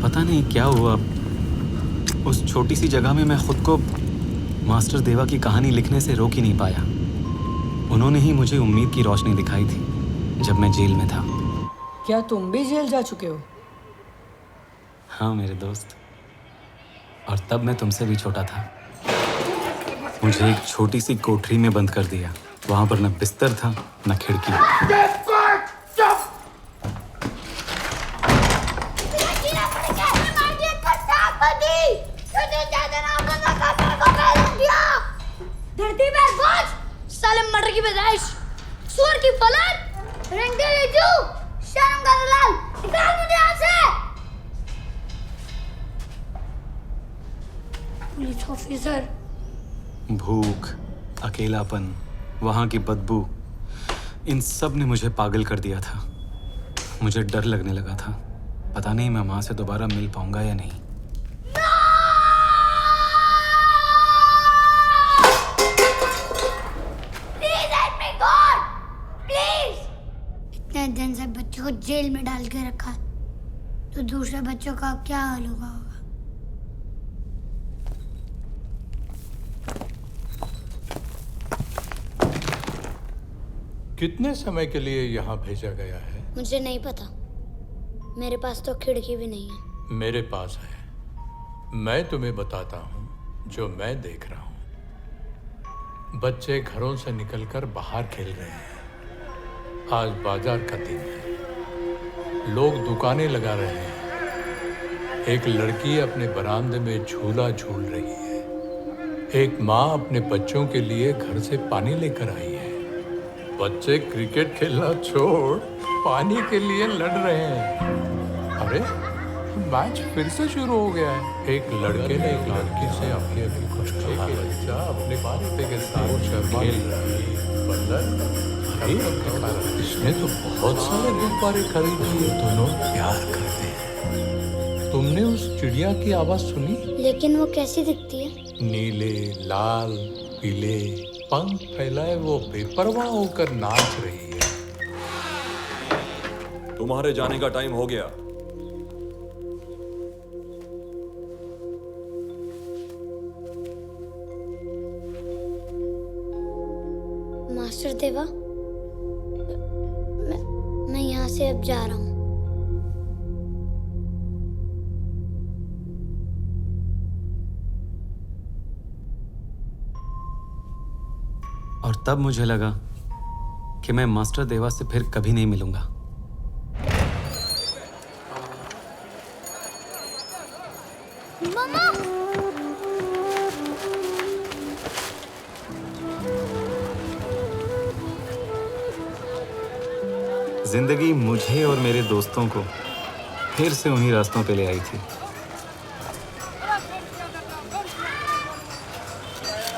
पता नहीं क्या हुआ, उस छोटी सी जगह में मैं खुद को मास्टर देवा की कहानी लिखने से रोक ही नहीं पाया। उन्होंने ही मुझे उम्मीद की रोशनी दिखाई थी जब मैं जेल में था। क्या तुम भी जेल जा चुके हो? हाँ मेरे दोस्त, और तब मैं तुमसे भी छोटा था। मुझे एक छोटी सी कोठरी में बंद कर दिया। वहां पर न बिस्तर था न खिड़की। धरती पर बोझ, साले मटर की पैदाइश, सूअर की फलन, रंगीले जू, शर्म का दलाल, निकाल मुझे यहाँ से। Police officer. भूख, अकेलापन, वहां की बदबू, इन सब ने मुझे पागल कर दिया था। मुझे डर लगने लगा था, पता नहीं मैं माँ से दोबारा मिल पाऊंगा या नहीं। इतने दिन से बच्चों को जेल में डाल के रखा, तो दूसरे बच्चों का क्या हाल होगा? कितने समय के लिए यहाँ भेजा गया है? मुझे नहीं पता, मेरे पास तो खिड़की भी नहीं है। मेरे पास है। मैं तुम्हें बताता हूँ जो मैं देख रहा हूँ। बच्चे घरों से निकलकर बाहर खेल रहे हैं। आज बाजार का दिन है, लोग दुकानें लगा रहे हैं। एक लड़की अपने बरामदे में झूला झूल रही है। एक माँ अपने बच्चों के लिए घर से पानी लेकर आई है। बच्चे क्रिकेट खेलना छोड़ पानी के लिए लड़ रहे हैं। अरे मैच फिर से शुरू हो गया है। एक लड़के ने एक लड़की से अभी कुछ कहा। बच्चा अपने पाते के साथ खेल रही है। इसने तो बहुत सारे गुब्बारे खरीद लिए। दोनों प्यार करते हैं। तुमने उस चिड़िया की आवाज सुनी? लेकिन वो कैसी दिखती है? नीले, लाल, पीले पंख फैलाए वो बेपरवाह होकर नाच रही है। तुम्हारे जाने का टाइम हो गया। देवा, मैं यहाँ से अब जा रहा हूँ। और तब मुझे लगा कि मैं मास्टर देवा से फिर कभी नहीं मिलूंगा। मम्मा! जिंदगी मुझे और मेरे दोस्तों को फिर से उन्हीं रास्तों पे ले आई थी।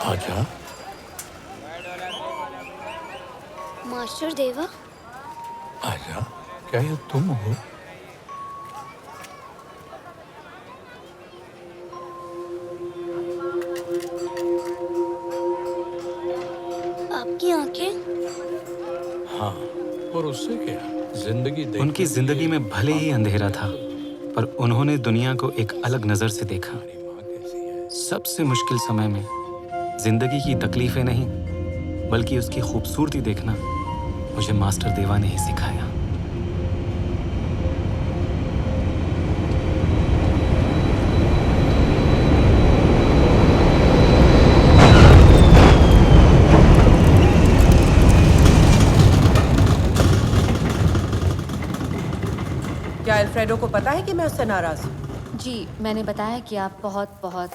आजा। मास्टर देवा, आजा, क्या ये तुम हो? आपकी आंखें? हाँ, और उससे क्या? जिंदगी उनकी जिंदगी में भले ही अंधेरा था, पर उन्होंने दुनिया को एक अलग नजर से देखा। सबसे मुश्किल समय में जिंदगी की तकलीफें नहीं, बल्कि उसकी खूबसूरती देखना मुझे मास्टर देवा ने ही सिखाया। क्या अल्फ्रेडो को पता है कि मैं उससे नाराज हूँ? जी, मैंने बताया कि आप बहुत बहुत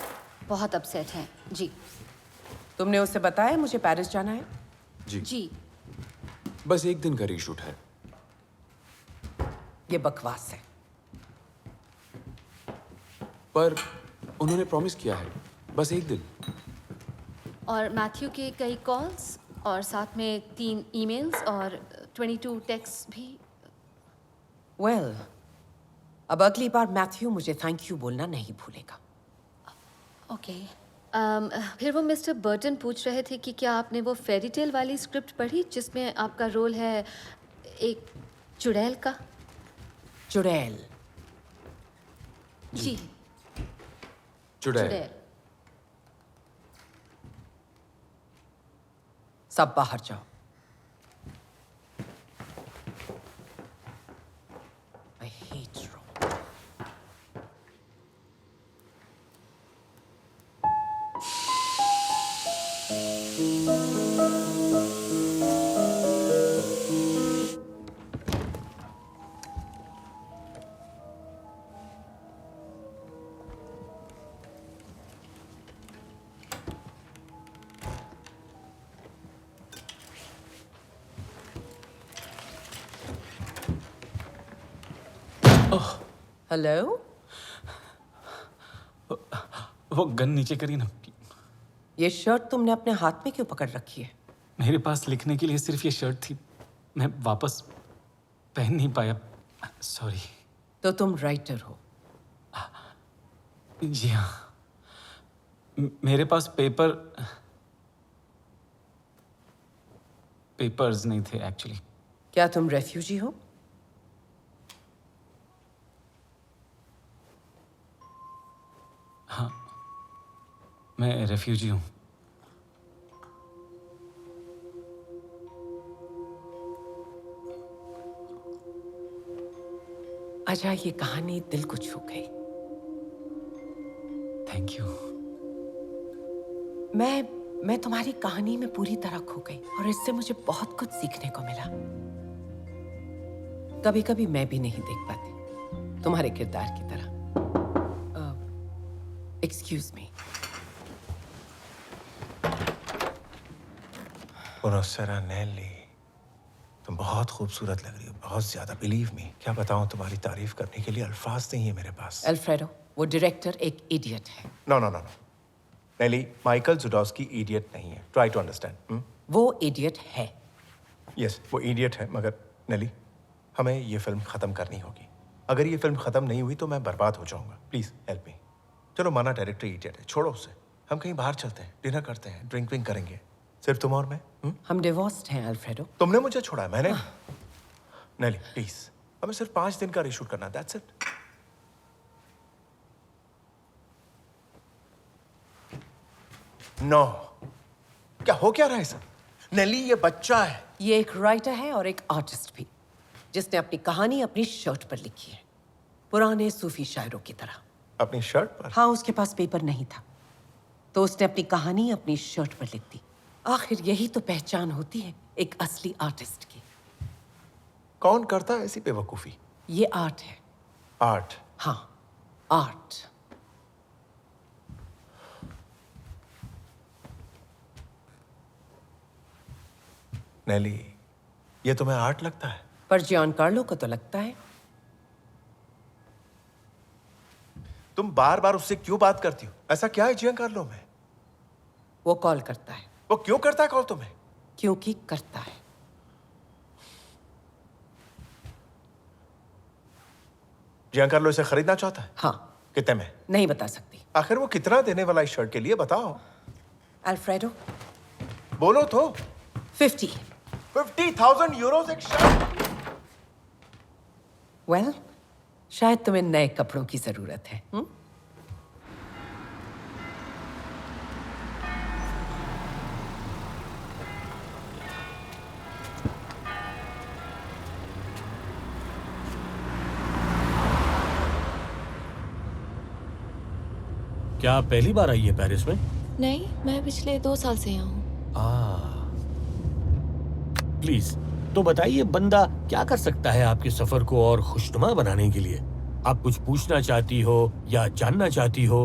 बहुत अपसेट हैं। जी। तुमने उससे बताया मुझे पेरिस जाना है? जी। बस एक दिन का रीशूट है। ये बकवास है। पर उन्होंने प्रॉमिस किया है, बस एक दिन। और मैथ्यू के कई कॉल्स और साथ में 3 ईमेल्स और 22 टेक्स्ट भी। वेल, अब अगली बार मैथ्यू मुझे थैंक यू बोलना नहीं भूलेगा। ओके। फिर वो मिस्टर बर्टन पूछ रहे थे कि क्या आपने वो फेरी टेल वाली स्क्रिप्ट पढ़ी जिसमें आपका रोल है एक चुड़ैल का? चुड़ैल? जी। चुड़ैल। सब बाहर जाओ। I hate you. हेलो? वो गन नीचे करी ना। ये शर्ट तुमने अपने हाथ में क्यों पकड़ रखी है? मेरे पास लिखने के लिए सिर्फ ये शर्ट थी, मैं वापस पहन नहीं पाया। सॉरी। तो तुम राइटर हो? जी हाँ। मेरे पास पेपर्स नहीं थे एक्चुअली। क्या तुम रेफ्यूजी हो? हाँ, मैं रेफ्यूजी हूँ। अच्छा, ये कहानी दिल को छू गई। Thank you. मैं तुम्हारी कहानी में पूरी तरह खो गई और इससे मुझे बहुत कुछ सीखने को मिला। कभी कभी मैं भी नहीं देख पाती तुम्हारे किरदार की तरह। Excuse me. पुनस्सरा नेली, तुम बहुत खूबसूरत लग रही हो, बहुत ज्यादा। बिलीव मी, क्या बताऊं, तुम्हारी तारीफ करने के लिए अल्फाज नहीं है मेरे पास। अल्फ्रेडो, वो डायरेक्टर एक इडियट है। No no no no Nelly, Michael Judowski idiot नहीं है। Try to understand. वो इडियट है। यस, वो इडियट है, मगर नेली, हमें ये फिल्म खत्म करनी होगी। अगर ये फिल्म खत्म नहीं हुई तो मैं बर्बाद हो जाऊंगा। Please help me. चलो माना डायरेक्टर इडियट है, छोड़ो उसे। हम कहीं बाहर चलते हैं, डिनर करते हैं, ड्रिंक विंक करेंगे, सिर्फ तुम और मैं। हम डिवोर्स्ड हैं अल्फ्रेडो। तुमने मुझे छोड़ा है, मैंने। नेली प्लीज, हमें सिर्फ 5 दिन का रीशूट करना है, दैट्स इट। नो, क्या हो क्या रहा है सर? नेली ये बच्चा है। ये एक राइटर है और एक आर्टिस्ट भी, जिसने अपनी कहानी अपनी शर्ट पर लिखी है, पुराने सूफी शायरों की तरह। अपनी शर्ट पर? हाँ, उसके पास पेपर नहीं था, तो उसने अपनी कहानी अपनी शर्ट पर लिख दी। आखिर यही तो पहचान होती है एक असली आर्टिस्ट की। कौन करता है ऐसी बेवकूफी? ये आर्ट है। आर्ट? हाँ, आर्ट। नेली, ये तुम्हें आर्ट लगता है? पर जियान कार्लो को तो लगता है। तुम बार बार उससे क्यों बात करती हो? ऐसा क्या है जियान कार्लो में? वो कॉल करता है। वो क्यों करता है कॉल तुम्हें? क्योंकि करता है। जियान कार्लो इसे खरीदना चाहता है? हाँ। कितने में? नहीं बता सकती। आखिर वो कितना देने वाला इस शर्ट के लिए, बताओ। अल्फ्रेडो, बोलो तो। 50,000 यूरोस एक शर्ट। वेल, शायद तुम्हें नए कपड़ों की जरूरत है। क्या आप पहली बार आई है पेरिस में? नहीं, मैं पिछले 2 साल से यहाँ हूँ। प्लीज तो बताइए, बंदा क्या कर सकता है आपके सफर को और खुशनुमा बनाने के लिए? आप कुछ पूछना चाहती हो या जानना चाहती हो?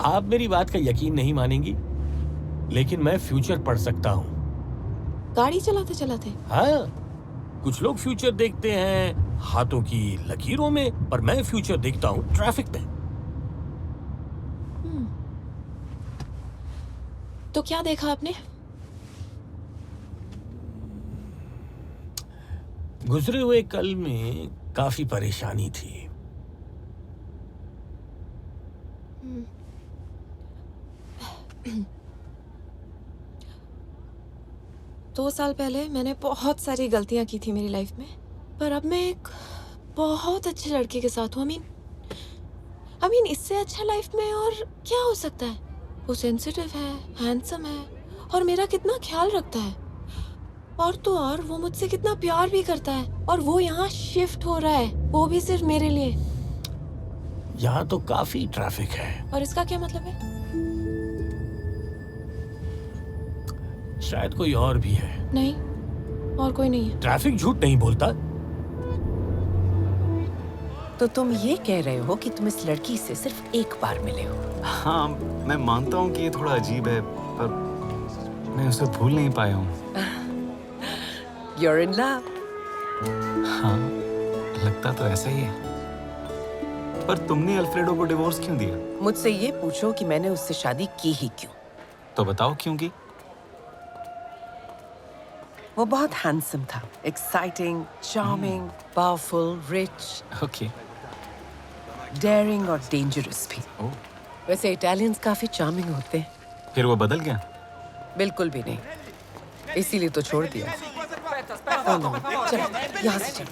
आप मेरी बात का यकीन नहीं मानेंगी, लेकिन मैं फ्यूचर पढ़ सकता हूँ। गाड़ी चलाते चलाते? हाँ, कुछ लोग फ्यूचर देखते हैं हाथों की लकीरों में, पर मैं फ्यूचर देखता हूँ ट्रैफिक में। तो क्या देखा आपने? गुजरे हुए कल में काफी परेशानी थी। 2 साल पहले मैंने बहुत सारी गलतियां की थी मेरी लाइफ में, पर अब मैं एक बहुत अच्छे लड़के के साथ हूँ। I mean, इससे अच्छा लाइफ में और क्या हो सकता है? वो सेंसिटिव है, हैंडसम है और मेरा कितना ख्याल रखता है। और तो और वो मुझसे कितना प्यार भी करता है, और वो यहाँ शिफ्ट हो रहा है, वो भी सिर्फ मेरे लिए। यहाँ तो काफी ट्रैफिक है। और इसका क्या मतलब है? शायद कोई और भी है। नहीं, और कोई नहीं है। ट्रैफिक झूठ नहीं बोलता। तो तुम ये कह रहे हो कि तुम इस लड़की से सिर्फ एक बार मिले हो? हाँ, मैं मानता हूँ कि ये थोड़ा अजीब है, पर मैं उसे भूल नहीं पाया हूँ। You're in love. हाँ, लगता तो ऐसा ही है। पर तुमने अल्फ्रेडो को डिवोर्स क्यों दिया? मुझसे ये पूछो कि मैंने उससे शादी की ही क्यों। तो बताओ क्यों की? वो बहुत हैंडसम था, exciting, charming, powerful, rich, okay, daring और डेंजरस भी। वैसे इटालियंस काफी चार्मिंग होते हैं। फिर वो बदल गया? बिल्कुल भी नहीं, इसीलिए तो छोड़ दिया। चलो, यहाँ से चलो।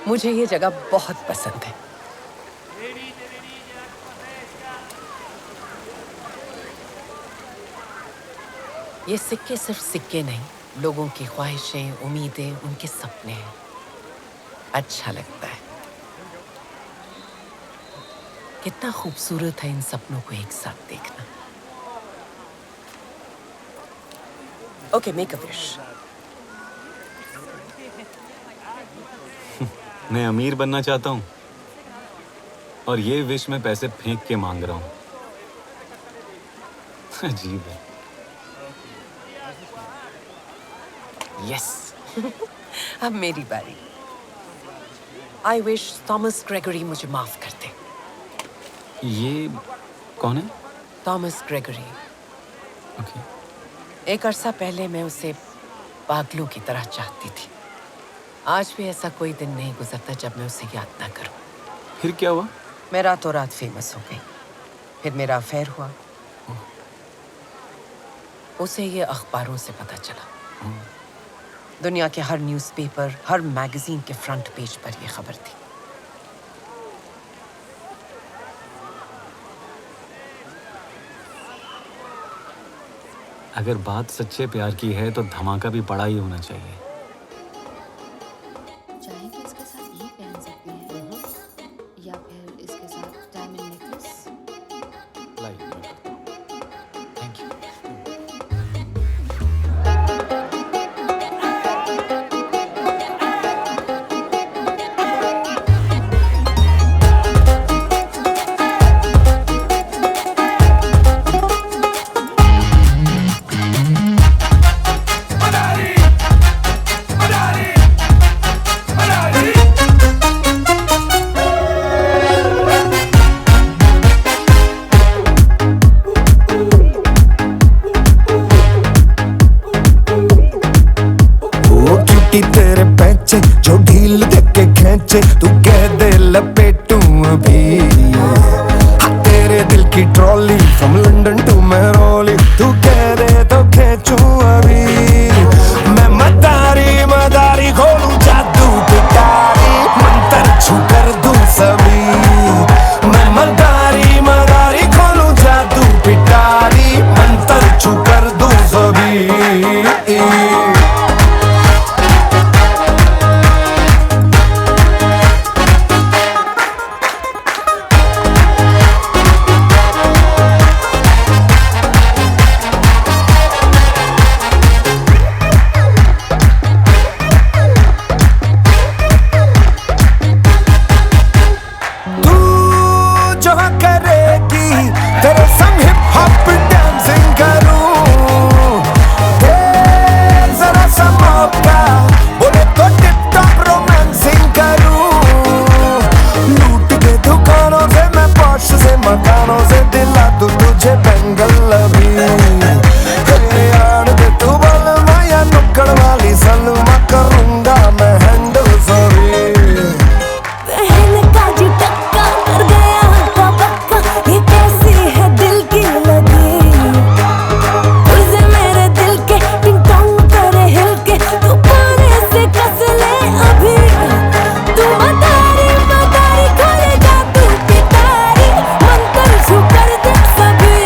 मुझे ये जगह बहुत पसंद है। ये सिक्के सिर्फ सिक्के नहीं, लोगों की ख्वाहिशें, उम्मीदें, उनके सपने हैं। अच्छा लगता है। कितना खूबसूरत है इन सपनों को एक साथ देखना। Okay, make a wish. मैं अमीर बनना चाहता हूँ, और ये विश मैं पैसे फेंक के मांग रहा हूँ। अजीब है। यस। अब मेरी बारी। आई विश थॉमस ग्रेगरी मुझे माफ कर दे। ये कौन है? Thomas Gregory. ओके। एक अरसा पहले मैं उसे पागलों की तरह चाहती थी। आज भी ऐसा कोई दिन नहीं गुजरता जब मैं उसे याद ना करूं। फिर क्या हुआ? मैं रातों रात फेमस हो गई। फिर मेरा अफेयर हुआ। उसे ये अखबारों से पता चला। दुनिया के हर न्यूज़पेपर, हर मैगजीन के फ्रंट पेज पर ये खबर थी। अगर बात सच्चे प्यार की है तो धमाका भी बड़ा ही होना चाहिए। चाहे तो इसके साथ ये पहन सकती हैं या फिर इसके साथ डायमंड नेकलेस। Thank you. तेरे पैचे जो ढील देके खेचे, तू कह दे लपेटू अभी। हाँ तेरे दिल की ट्रॉली फ्रॉम लंदन टू मेरोली, तू कह दे तो खेचू अभी। मैं मदारी मदारी खोलूं जादू पिटारी, मंत्र छू कर दूं सभी। मैं मदारी मदारी खोलूं जादू पिटारी, मंत्र छू कर दूं सभी। मकानों से दिला दूं तुझे बेंगल अभी। तू बोल माया नुक्कड़ वाली सलमा, करूंगा मैं हैंडल सभी। पहले का जी टक्का कर गया हक्का बक्का, ये कैसी है दिल की लगी। उसे मेरे दिल के टिंग टोंग करे हिल के, तू पाने से कस ले अभी। तू मदारी मदारी खोले जादू पिटारी, मंत्र छू कर दे सभी।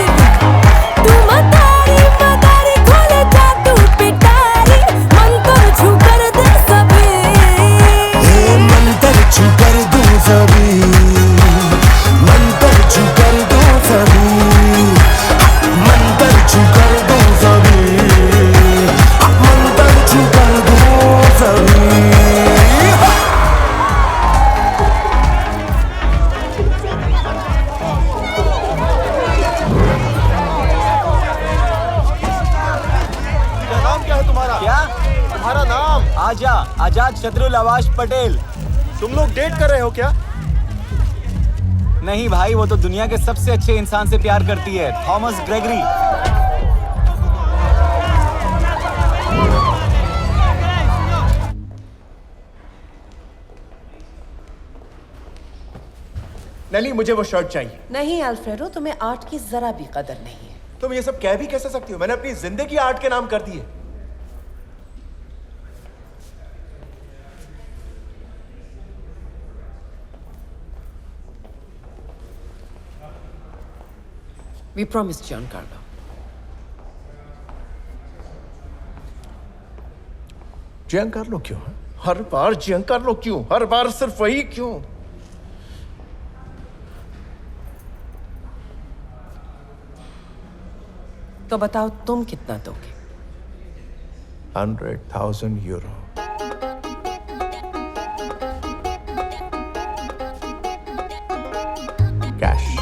तू मदारी मदारी खोले जादू पिटारी, मंत्र छू कर दे सभी। मंत्र छू कर दूं सभी, मंत्र छू कर दूं सभी, मंत्र छू कर दूं सभी, मंत्र छू कर दूं सभी। नाम क्या है तुम्हारा? क्या? तुम्हारा नाम? आजाद शत्रुल आवाज पटेल। तुम लोग डेट कर रहे हो क्या? नहीं भाई, वो तो दुनिया के सबसे अच्छे इंसान से प्यार करती है, थॉमस ग्रेगरी। नेली मुझे वो शर्ट चाहिए। नहीं अल्फ्रेडो, तुम्हें आर्ट की जरा भी कदर नहीं है। तुम ये सब कह भी कैसे सकती हो? मैंने अपनी जिंदगी आर्ट के नाम कर दी है। We promised Giancarlo. जियांकार्लो क्यों? हर बार जियांकार्लो क्यों? हर बार सिर्फ वही क्यों? तो बताओ तुम कितना दोगे? 100,000 यूरो। कैश।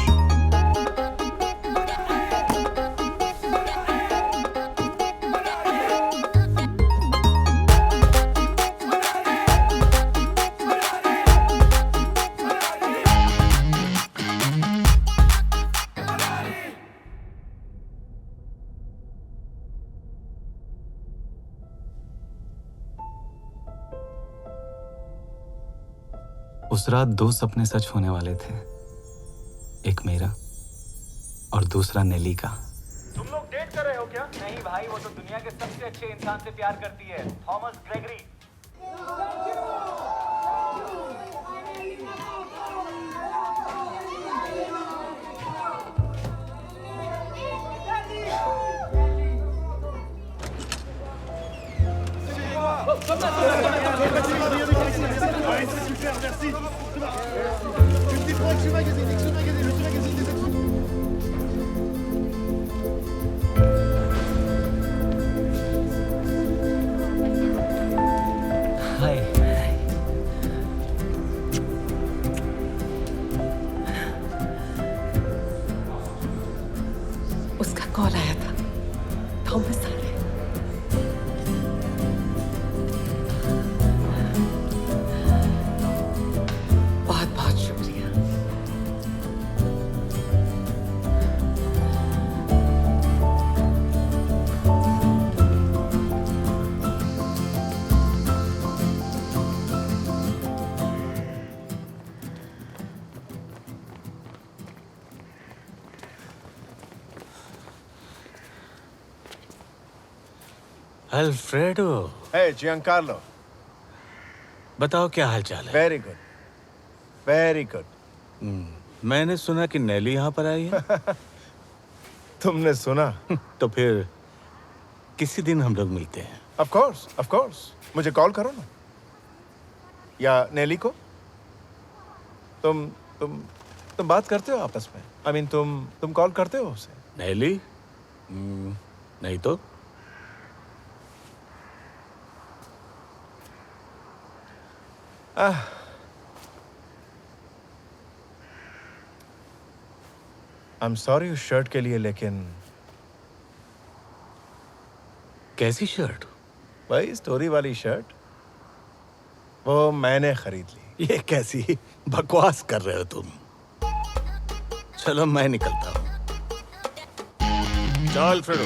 उस रात दो सपने सच होने वाले थे, एक मेरा और दूसरा नेली का। तुम लोग डेट कर रहे हो क्या? नहीं भाई, वो तो दुनिया के सबसे अच्छे इंसान से प्यार करती है, थॉमस ग्रेगरी। हाय। उसका कॉल आया था, थॉमस आ रहे। बहुत बहुत शुक्रिया। अल्फ्रेडो, हे जियांकार्लो, बताओ क्या हाल चाल है? Very good, very good. मैंने सुना कि नेली यहाँ पर आई है। तुमने सुना? तो फिर किसी दिन हम लोग मिलते हैं। ऑफ कोर्स, मुझे कॉल करो ना, या नेली को। तुम बात करते हो आपस में? I mean, तुम कॉल करते हो उसे? नेली? नहीं तो। I'm sorry उस शर्ट के लिए, लेकिन कैसी शर्ट? वही स्टोरी वाली शर्ट, वो मैंने खरीद ली। ये कैसी बकवास कर रहे हो तुम? चलो मैं निकलता हूँ। चल फ्रेडो।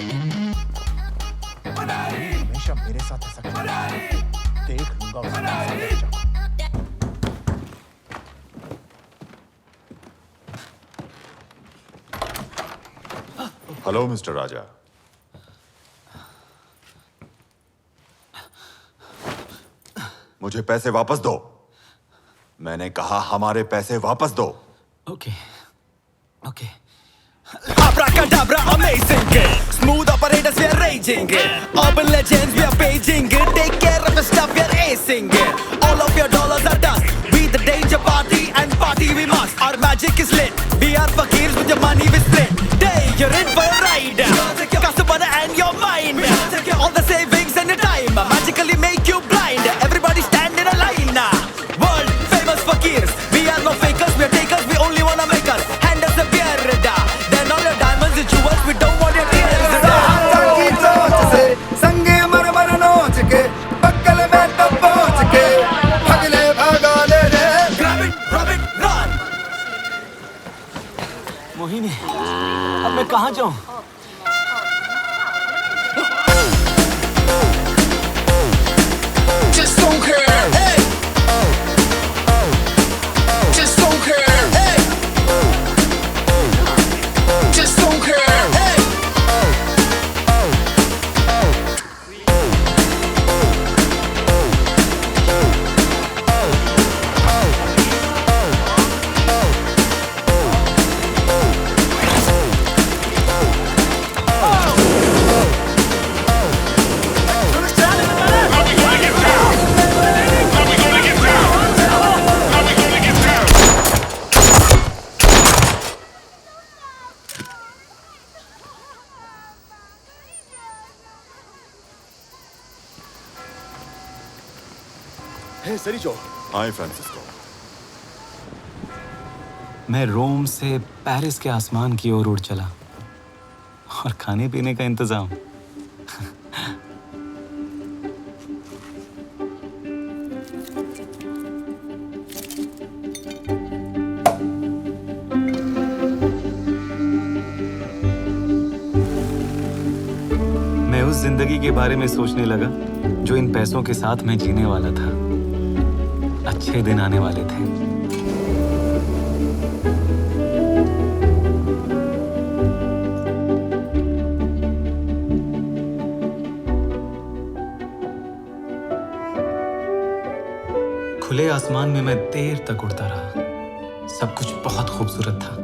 हमेशा मेरे साथ ऐसा करता है। देख लूंगा उसे। हेलो मिस्टर राजा। मुझे पैसे वापस दो। मैंने कहा हमारे पैसे वापस दो। Okay. Abracadabra, amazing. Smooth operators, we are raging. Urban legends, we are paging. Take care of the stuff, we are acing. All of your dollars are dust. We the danger party and party we must. Our magic is lit. We are fakirs with your money we split. Day, you're in for a ride. Kasabana and your mind. All the savings and your time magically make you blind. Everybody stand in a line. World famous fakirs. We are no fakers, we are takers. We only wanna make us. Hand us a beer. Then all your diamonds and jewels. We don't want your tears. संगे मर मर नोच के buckle में तब पहुंच के भगले भागा ले रे। Grab it, grab it, run. Mohini, अब मैं कहाँ जाऊँ? Just don't care. Hey. Just don't care. Hey. Just don't care. Hey. Hey सेरिजो। Hi Francisco. मैं रोम से पेरिस के आसमान की ओर उड़ चला और खाने पीने का इंतजाम। मैं उस जिंदगी के बारे में सोचने लगा जो इन पैसों के साथ मैं जीने वाला था। अच्छे दिन आने वाले थे। खुले आसमान में मैं देर तक उड़ता रहा। सब कुछ बहुत खूबसूरत था।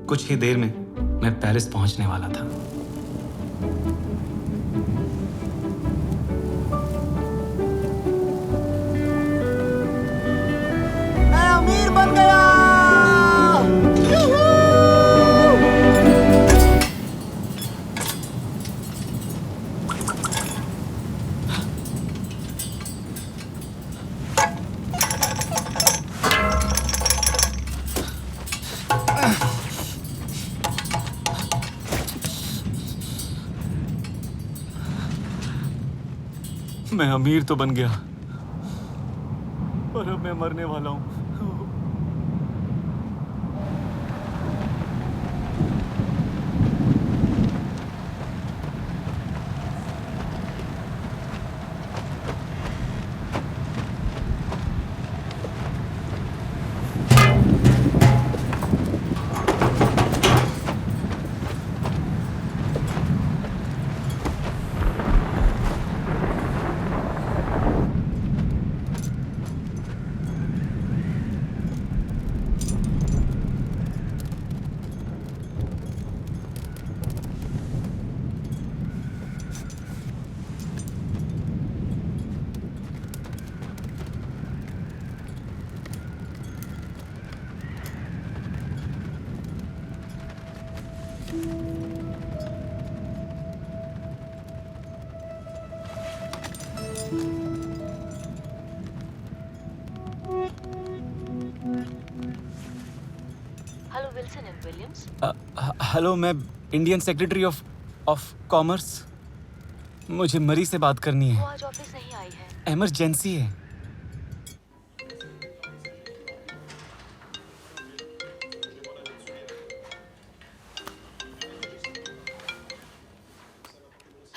कुछ ही देर में मैं पेरिस पहुंचने वाला था। मैं अमीर तो बन गया, पर अब मैं मरने वाला हूँ। Hello Wilson and Williams. Hello, मैं इंडियन सेक्रेटरी ऑफ कॉमर्स। मुझे मरी से बात करनी वो है। आज ऑफिस नहीं आई है। इमरजेंसी है।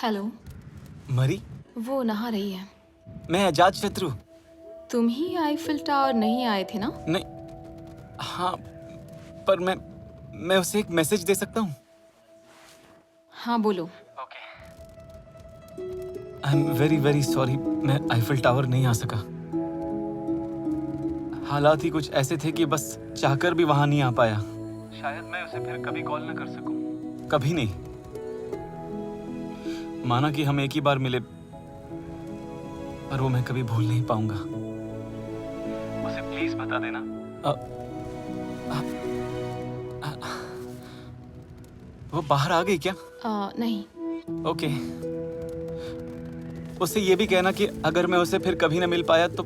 हेलो। मरी? वो नहा रही है। मैं अजात शत्रु। तुम ही आईफिल टावर नहीं आए थे ना? नहीं, हाँ, पर मैं उसे एक मैसेज दे सकता हूँ। हाँ बोलो। I am very very sorry, मैं आईफिल टावर नहीं आ सका। हालात ही कुछ ऐसे थे कि बस चाहकर भी वहां नहीं आ पाया। शायद मैं उसे फिर कभी कॉल न कर सकूं। कभी नहीं। माना कि हम एक ही बार मिले, पर वो मैं कभी भूल नहीं पाऊंगा। उसे प्लीज बता देना। वो बाहर आ गई क्या? नहीं। ओके। उससे ये भी कहना कि अगर मैं उसे फिर कभी न मिल पाया तो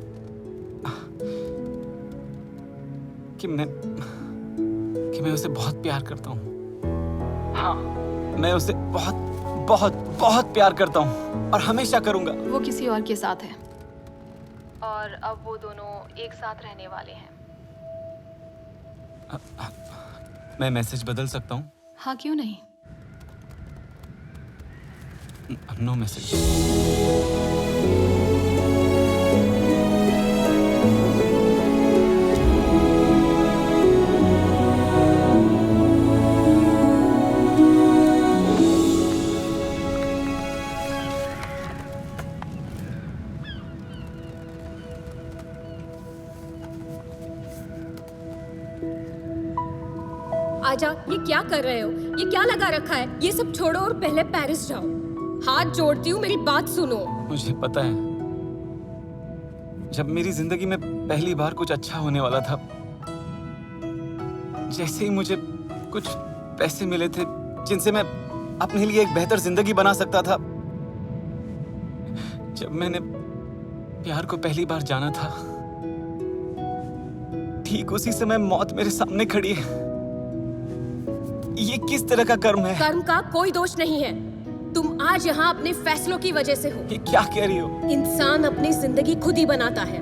कि मैं उसे बहुत प्यार करता हूँ। हाँ, मैं उसे बहुत बहुत बहुत प्यार करता हूँ और हमेशा करूंगा। वो किसी और के साथ है और अब वो दोनों एक साथ रहने वाले हैं। मैं मैसेज बदल सकता हूँ? हाँ, क्यों नहीं। No message. आजा, ये क्या कर रहे हो? ये क्या लगा रखा है? ये सब छोड़ो और पहले पेरिस जाओ। हाथ जोड़ती हूँ, मेरी बात सुनो। मुझे पता है, जब मेरी जिंदगी में पहली बार कुछ अच्छा होने वाला था, जैसे ही मुझे कुछ पैसे मिले थे जिनसे मैं अपने लिए एक बेहतर जिंदगी बना सकता था, जब मैंने प्यार को पहली बार जाना था, ठीक उसी समय मौत मेरे सामने खड़ी है। ये किस तरह का कर्म है? कर्म का कोई दोष नहीं है। तुम आज यहाँ अपने फैसलों की वजह से हो। ये क्या कह रही हो? इंसान अपनी जिंदगी खुद ही बनाता है,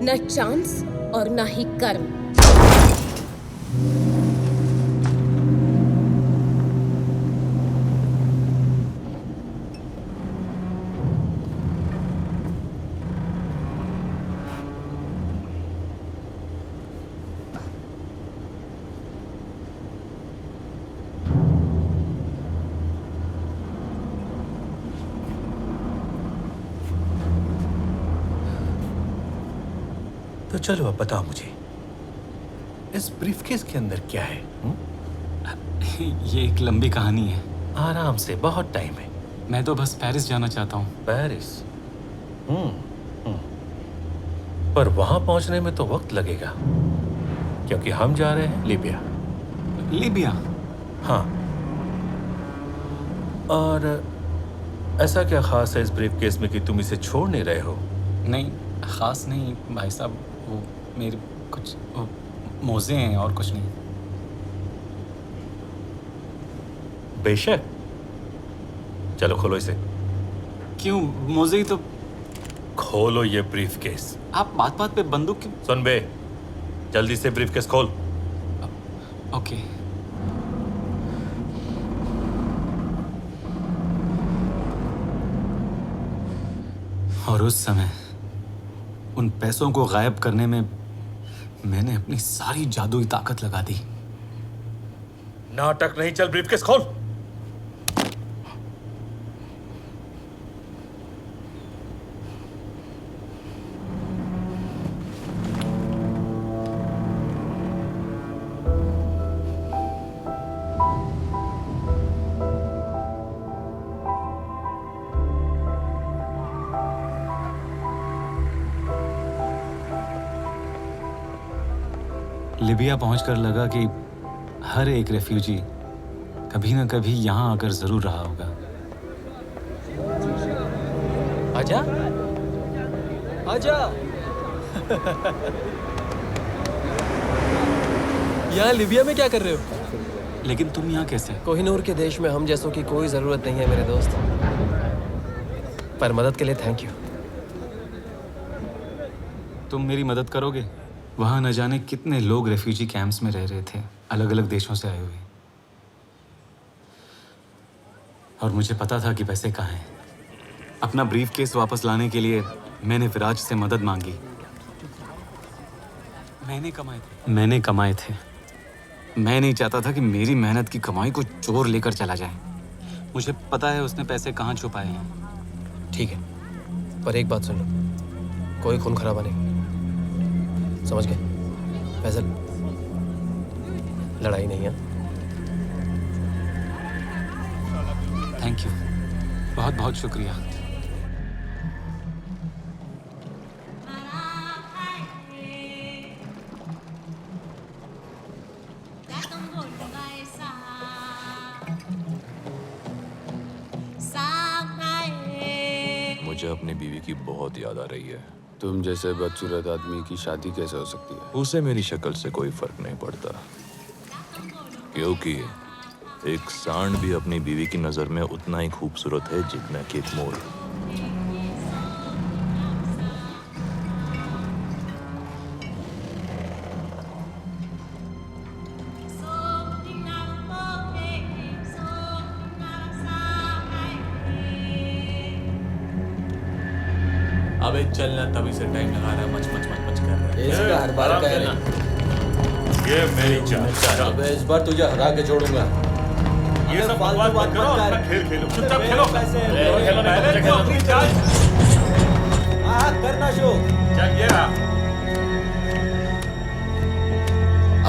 न चांस और न ही कर्म। तो चलो अब बताओ मुझे, इस ब्रीफकेस के अंदर क्या है? ये एक लंबी कहानी है। आराम से, बहुत टाइम है। मैं तो बस पेरिस जाना चाहता हूँ। पेरिस? पर वहां पहुंचने में तो वक्त लगेगा, क्योंकि हम जा रहे हैं लीबिया। लीबिया? हाँ। और ऐसा क्या खास है इस ब्रीफकेस में कि तुम इसे छोड़ नहीं रहे हो? नहीं, खास नहीं भाई साहब, वो मेरे कुछ मोजे हैं और कुछ नहीं। बेशक। चलो खोलो इसे। क्यों? मोजे ही तो खोलो ये ब्रीफ केस। आप बात बात पे बंदूक क्यों? सुन बे, जल्दी से ब्रीफ केस खोल। ओके। और उस समय उन पैसों को गायब करने में मैंने अपनी सारी जादुई ताकत लगा दी। नाटक नहीं, चल ब्रीफ केस खोल। लिबिया पहुंचकर लगा कि हर एक रेफ्यूजी कभी ना कभी यहां आकर जरूर रहा होगा। आजा आजा। यहाँ लिबिया में क्या कर रहे हो? लेकिन तुम यहाँ कैसे? कोहिनूर के देश में हम जैसों की कोई जरूरत नहीं है मेरे दोस्त, पर मदद के लिए थैंक यू। तुम मेरी मदद करोगे? वहां न जाने कितने लोग रेफ्यूजी कैंप्स में रह रहे थे, अलग अलग देशों से आए हुए, और मुझे पता था कि पैसे कहाँ हैं। अपना ब्रीफ केस वापस लाने के लिए मैंने विराज से मदद मांगी। मैंने कमाए थे। मैं नहीं चाहता था कि मेरी मेहनत की कमाई को चोर लेकर चला जाए। मुझे पता है उसने पैसे कहाँ छुपाए हैं। ठीक है, पर एक बात सुन लो, कोई खून खराबा नहीं, समझ गए? फैजल, लड़ाई नहीं है। थैंक यू, बहुत बहुत शुक्रिया। मुझे अपनी बीवी की बहुत याद आ रही है। तुम जैसे बदसूरत आदमी की शादी कैसे हो सकती है? उसे मेरी शक्ल से कोई फर्क नहीं पड़ता, क्योंकि एक सांड भी अपनी बीवी की नजर में उतना ही खूबसूरत है जितना कि एक मोर। अबे चलना, तभी से टाइम लगा रहा है, मच मच मच मच कर रहा है। इसका हर बार कह रहे। ये मेरी चाल। अबे इस बार तुझे हरा के छोड़ूंगा। ये सब बकवास मत करो, अपना खेल खेलो, चुपचाप खेलो। खेलो पहले तो अपनी चाल। हाँ, करना शो। चल ये रहा।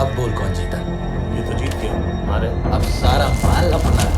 अब बोल कौन जीता? ये तो जीत गया। अरे अब सारा माल अपना।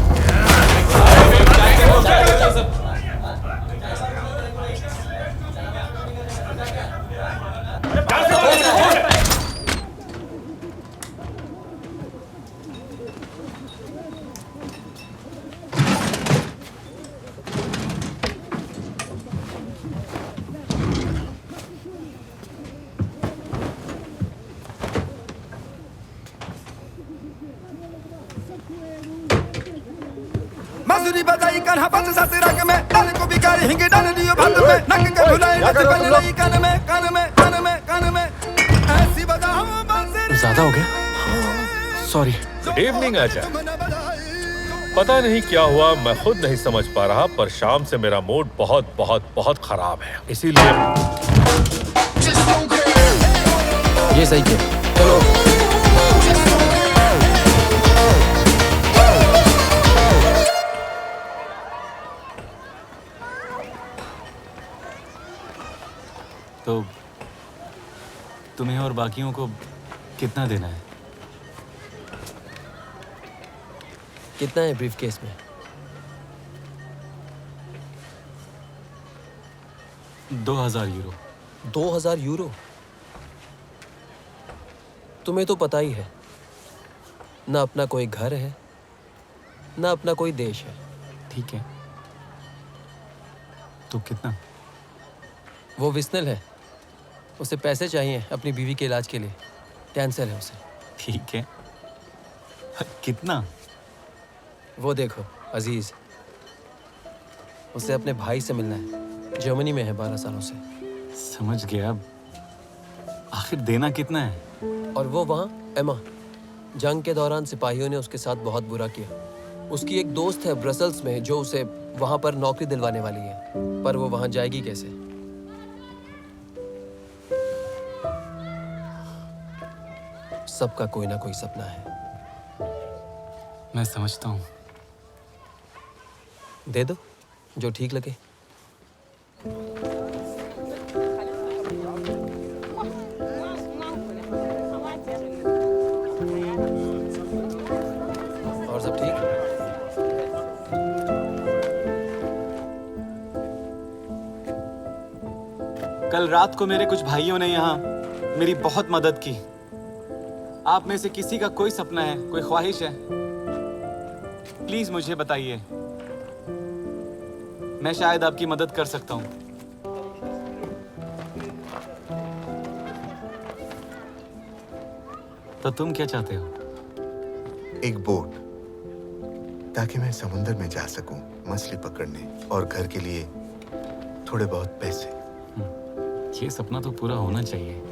मसूरी बजाई कान्हा बज साथ रंग में डाल को बिगाड़ी हिंग डाल दियो भात में नक के भुलाई नच बन रही कान में कान में कान में कान में ऐसी बजाओ बांसुरी। ज्यादा हो गया, सॉरी। गुड इवनिंग आजा। पता नहीं क्या हुआ, मैं खुद नहीं समझ पा रहा, पर शाम से मेरा मूड बहुत बहुत बहुत खराब है, इसीलिए ये सही किया। चलो तो तुम्हें और बाकियों को कितना देना है? कितना है ब्रीफ केस में? 2000 यूरो। 2000 यूरो? तुम्हें तो पता ही है, ना अपना कोई घर है, ना अपना कोई देश है। ठीक है, तो कितना? वो विस्नल है, उसे पैसे चाहिए अपनी बीवी के इलाज के लिए, कैंसर है उसे। ठीक है, कितना? वो देखो अजीज, उसे अपने भाई से मिलना है, जर्मनी में है 12 सालों से। समझ गया। आखिर देना कितना है? और वो वहाँ एमा, जंग के दौरान सिपाहियों ने उसके साथ बहुत बुरा किया। उसकी एक दोस्त है ब्रसल्स में जो उसे वहाँ पर नौकरी दिलवाने वाली है, पर वो वहाँ जाएगी कैसे? सबका कोई ना कोई सपना है। मैं समझता हूँ। दे दो जो ठीक लगे। और सब ठीक? कल रात को मेरे कुछ भाइयों ने यहाँ मेरी बहुत मदद की। आप में से किसी का कोई सपना है, कोई ख्वाहिश है? प्लीज मुझे बताइए, मैं शायद आपकी मदद कर सकता हूँ। तो तुम क्या चाहते हो? एक बोट, ताकि मैं समुंदर में जा सकूं मछली पकड़ने, और घर के लिए थोड़े बहुत पैसे। ये सपना तो पूरा होना चाहिए।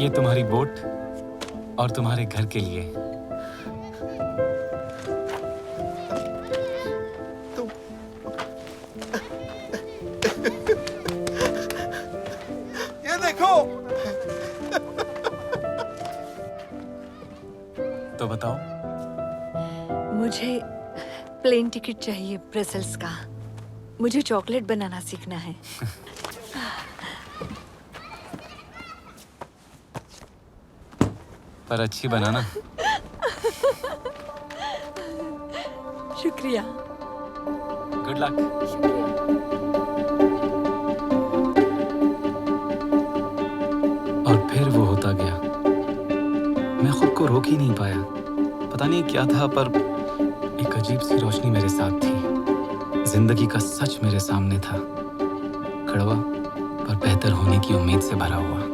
ये तुम्हारी बोट और तुम्हारे घर के लिए। ये देखो। तो बताओ। मुझे प्लेन टिकट चाहिए ब्रसेल्स का। मुझे चॉकलेट बनाना सीखना है। पर अच्छी बनाना। शुक्रिया। Good luck. और फिर वो होता गया। मैं खुद को रोक ही नहीं पाया। पता नहीं क्या था, पर एक अजीब सी रोशनी मेरे साथ थी। जिंदगी का सच मेरे सामने था, कड़वा पर बेहतर होने की उम्मीद से भरा हुआ।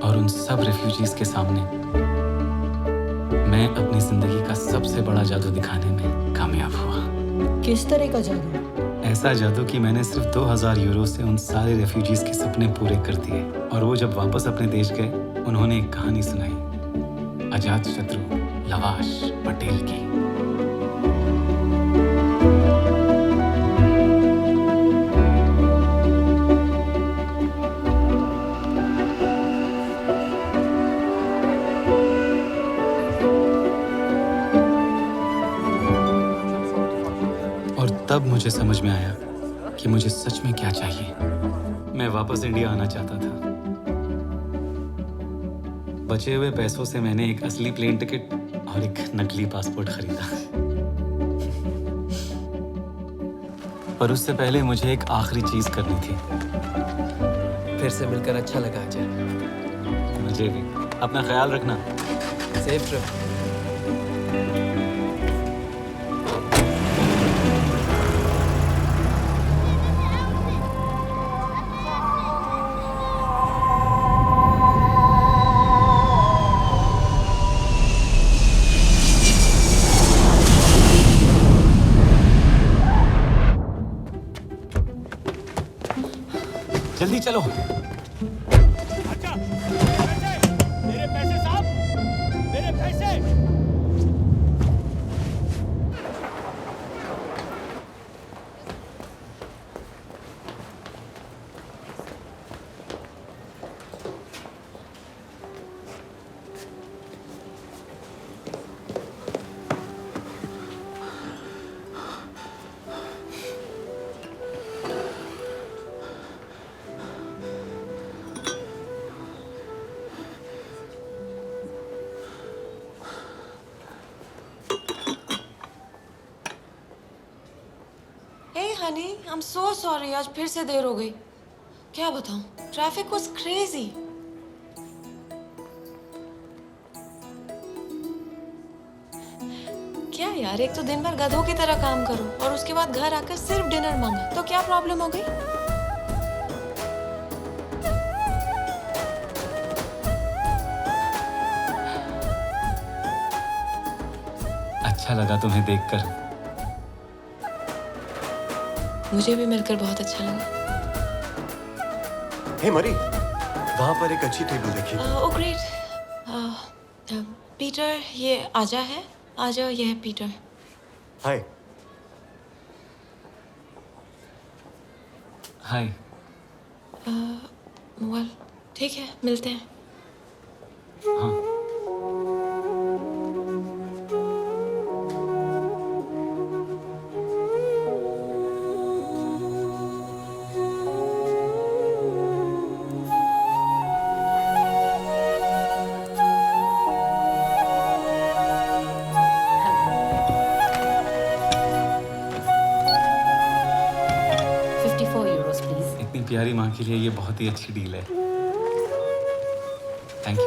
और उन सब रेफ्यूजीज के सामने मैं अपनी जिंदगी का सबसे बड़ा जादू दिखाने में कामयाब हुआ। किस तरह का जादू? ऐसा जादू कि मैंने सिर्फ 2000 यूरो से उन सारे रेफ्यूजीज के सपने पूरे कर दिए। और वो जब वापस अपने देश गए, उन्होंने एक कहानी सुनाई, अजात शत्रु लवाश पटेल की। तब मुझे समझ में आया कि मुझे सच में क्या चाहिए। मैं वापस इंडिया आना चाहता था। बचे हुए पैसों से मैंने एक असली प्लेन टिकट और एक नकली पासपोर्ट खरीदा। पर उससे पहले मुझे एक आखिरी चीज करनी थी। फिर से मिलकर अच्छा लगा अजय। मुझे भी। अपना ख्याल रखना। Safe trip. जल्दी चलो। अच्छा, मेरे पैसे साहब, मेरे पैसे। Honey, I am so sorry, आज फिर से देर हो गई। क्या बताऊं, ट्रैफिक वाज क्रेजी। क्या यार, एक तो दिन भर गधों की तरह काम करो और उसके बाद घर आकर सिर्फ डिनर मांगा, तो क्या प्रॉब्लम हो गई? अच्छा लगा तुम्हें देखकर। मुझे भी मिलकर बहुत अच्छा लगा। हे मरी, वहां पर एक अच्छी टेबल देखी। Oh great. पीटर, ये आजा है। आ जाओ, ये है पीटर। हाय। हाय। वेल, ठीक है, मिलते हैं। हाँ। इतनी प्यारी माँ के लिए ये बहुत ही अच्छी डील है। Thank you.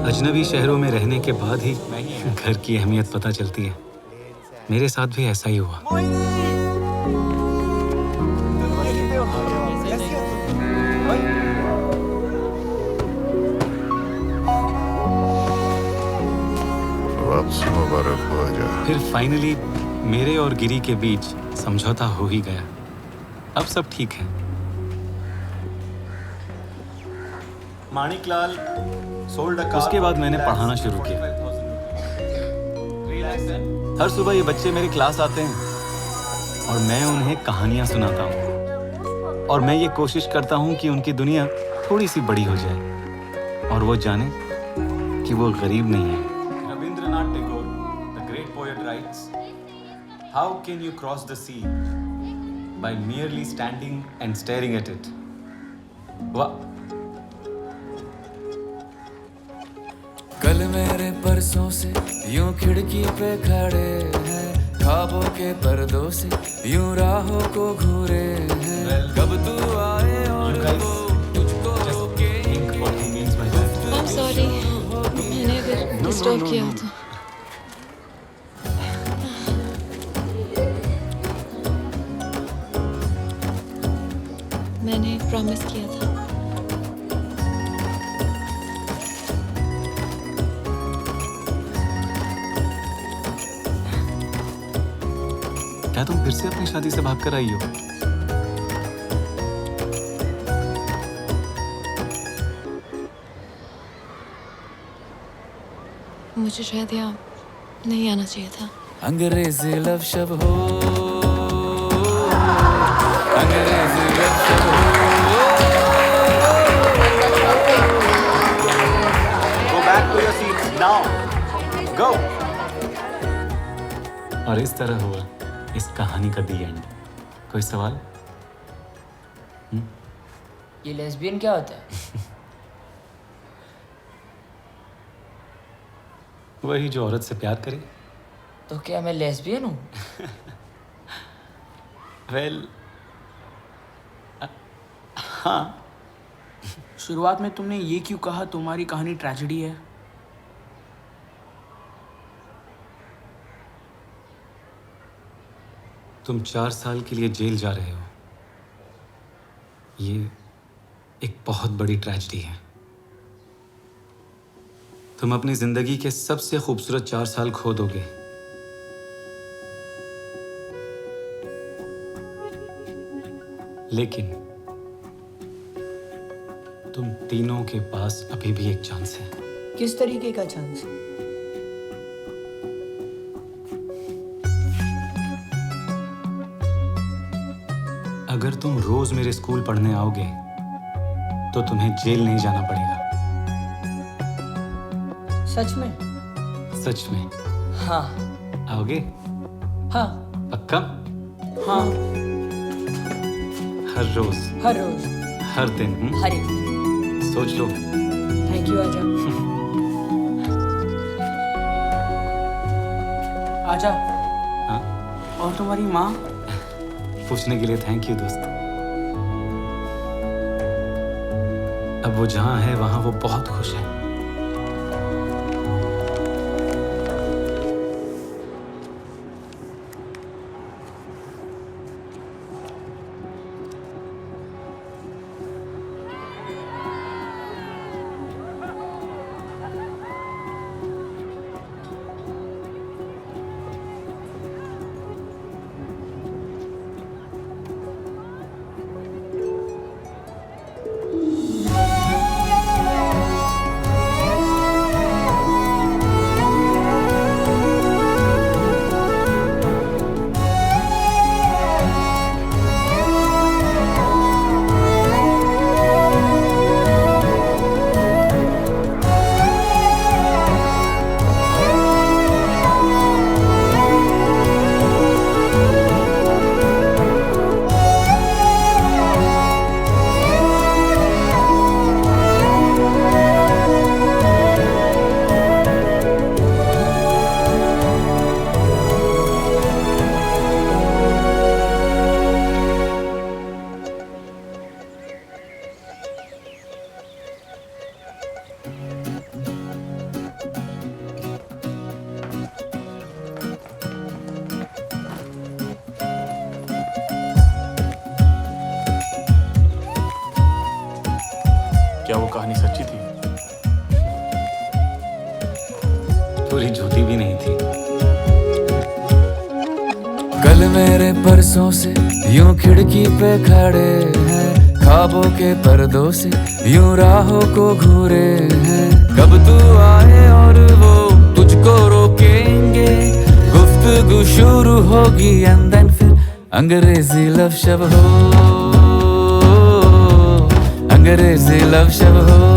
अजनबी शहरों में रहने के बाद ही घर की अहमियत पता चलती है। मेरे साथ भी ऐसा ही हुआ। फिर फाइनली मेरे और गिरी के बीच समझौता हो ही गया। अब सब ठीक है। माणिकलाल सोल्ड उसके बाद मैंने पढ़ाना शुरू किया। हर सुबह ये बच्चे मेरे क्लास आते हैं और मैं उन्हें कहानियां सुनाता हूँ और मैं ये कोशिश करता हूँ कि उनकी दुनिया थोड़ी सी बड़ी हो जाए और वो जाने कि वो गरीब नहीं है। Rabindranath Tagore, the great poet, writes, "How can you cross the sea by merely standing and staring at it?" वाह। कल मेरे परसों से यूं खिड़की पे खड़े हैं, ख्वाबों के पर्दों से यूं राहों को घूरे हैं। कब तू आए और वो तुझको रोके। I'm sorry, मैंने अगर डिस्टर्ब किया हो तो। मैंने प्रॉमिस किया था। क्या तुम फिर से अपनी शादी से भागकर आई हो? मुझे शायद यहाँ नहीं आना चाहिए था। अंग्रेजी लव शब हो, अंग्रेजी लव शब हो। Go back to your seats now. Go. और इस तरह हुआ इस कहानी का दी एंड। कोई सवाल? ये लेस्बियन क्या होता है? वही जो औरत से प्यार करे। तो क्या मैं लेस्बियन हूँ? वेल, हाँ। शुरुआत में तुमने ये क्यों कहा तुम्हारी कहानी ट्रेजेडी है? तुम 4 साल के लिए जेल जा रहे हो। ये एक बहुत बड़ी ट्रेजेडी है। तुम अपनी जिंदगी के सबसे खूबसूरत 4 साल खो दोगे। लेकिन तुम तीनों के पास अभी भी एक चांस है। किस तरीके का चांस? अगर तुम रोज मेरे स्कूल पढ़ने आओगे तो तुम्हें जेल नहीं जाना पड़ेगा। सच में? सच में। हाँ। आओगे? हाँ। पक्का? हाँ। हर रोज? हर रोज। हर दिन? हर एक दिन। सोच लो। थैंक यू आजा। आजा। हाँ? और तुम्हारी माँ? पूछने के लिए थैंक यू दोस्त। अब वो जहां है वहां वो बहुत खुश है। पूरी झूठी भी नहीं थी। कल मेरे परसों से यूं खिड़की पे खड़े हैं, ख्वाबों के पर्दों से यूं राहों को घूरे हैं। कब तू आए और वो तुझको रोकेंगे, गुफ्तगू शुरू होगी एंड देन फिर अंग्रेजी लव शब हो, अंग्रेजी लव शब हो।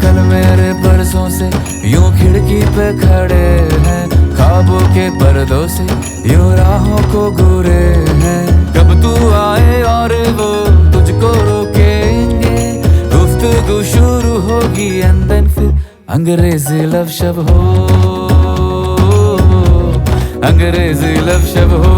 कल मेरे परसों से यूं खिड़की पे खड़े हैं, ख्वाबों के पर्दों से यूं राहों को घूरे हैं। कब तू आए और वो तुझको रोकेंगे, गुफ्तगू शुरू होगी एंड देन फिर अंग्रेजी लव शब हो, अंग्रेजी लव शब हो।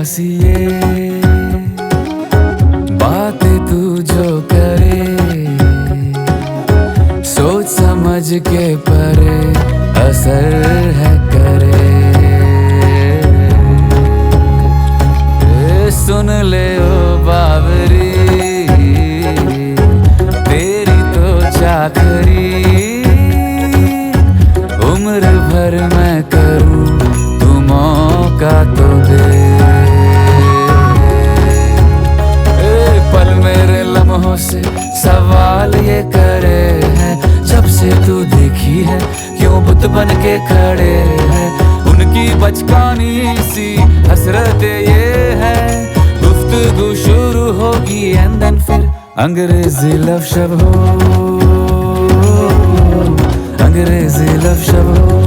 सी ये बातें तू जो करे, सोच समझ के परे असर है करे। सुन ले ओ बाबरी, तेरी तो चाकरी उम्र भर मैं करूं, तू मौका तो दे। से सवाल ये करे हैं, जब से तू देखी है क्यों बुत बन के खड़े हैं। उनकी बचकानी सी हसरत ये है, गुफ्तगू शुरू होगी एंड देन फिर अंग्रेजी लव शब हो, अंग्रेजी लव शब हो,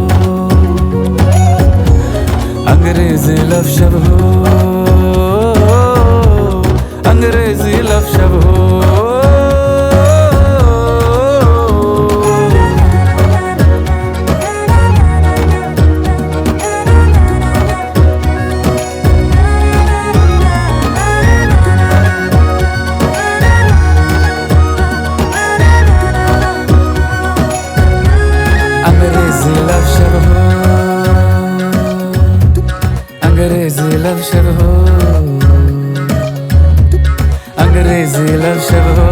अंग्रेजी लव शब हो, अंग्रेजी लव शब हो। अंग्रेजी लव शब हो, अंग्रेजी लव शब हो, अंग्रेजी लव शब हो।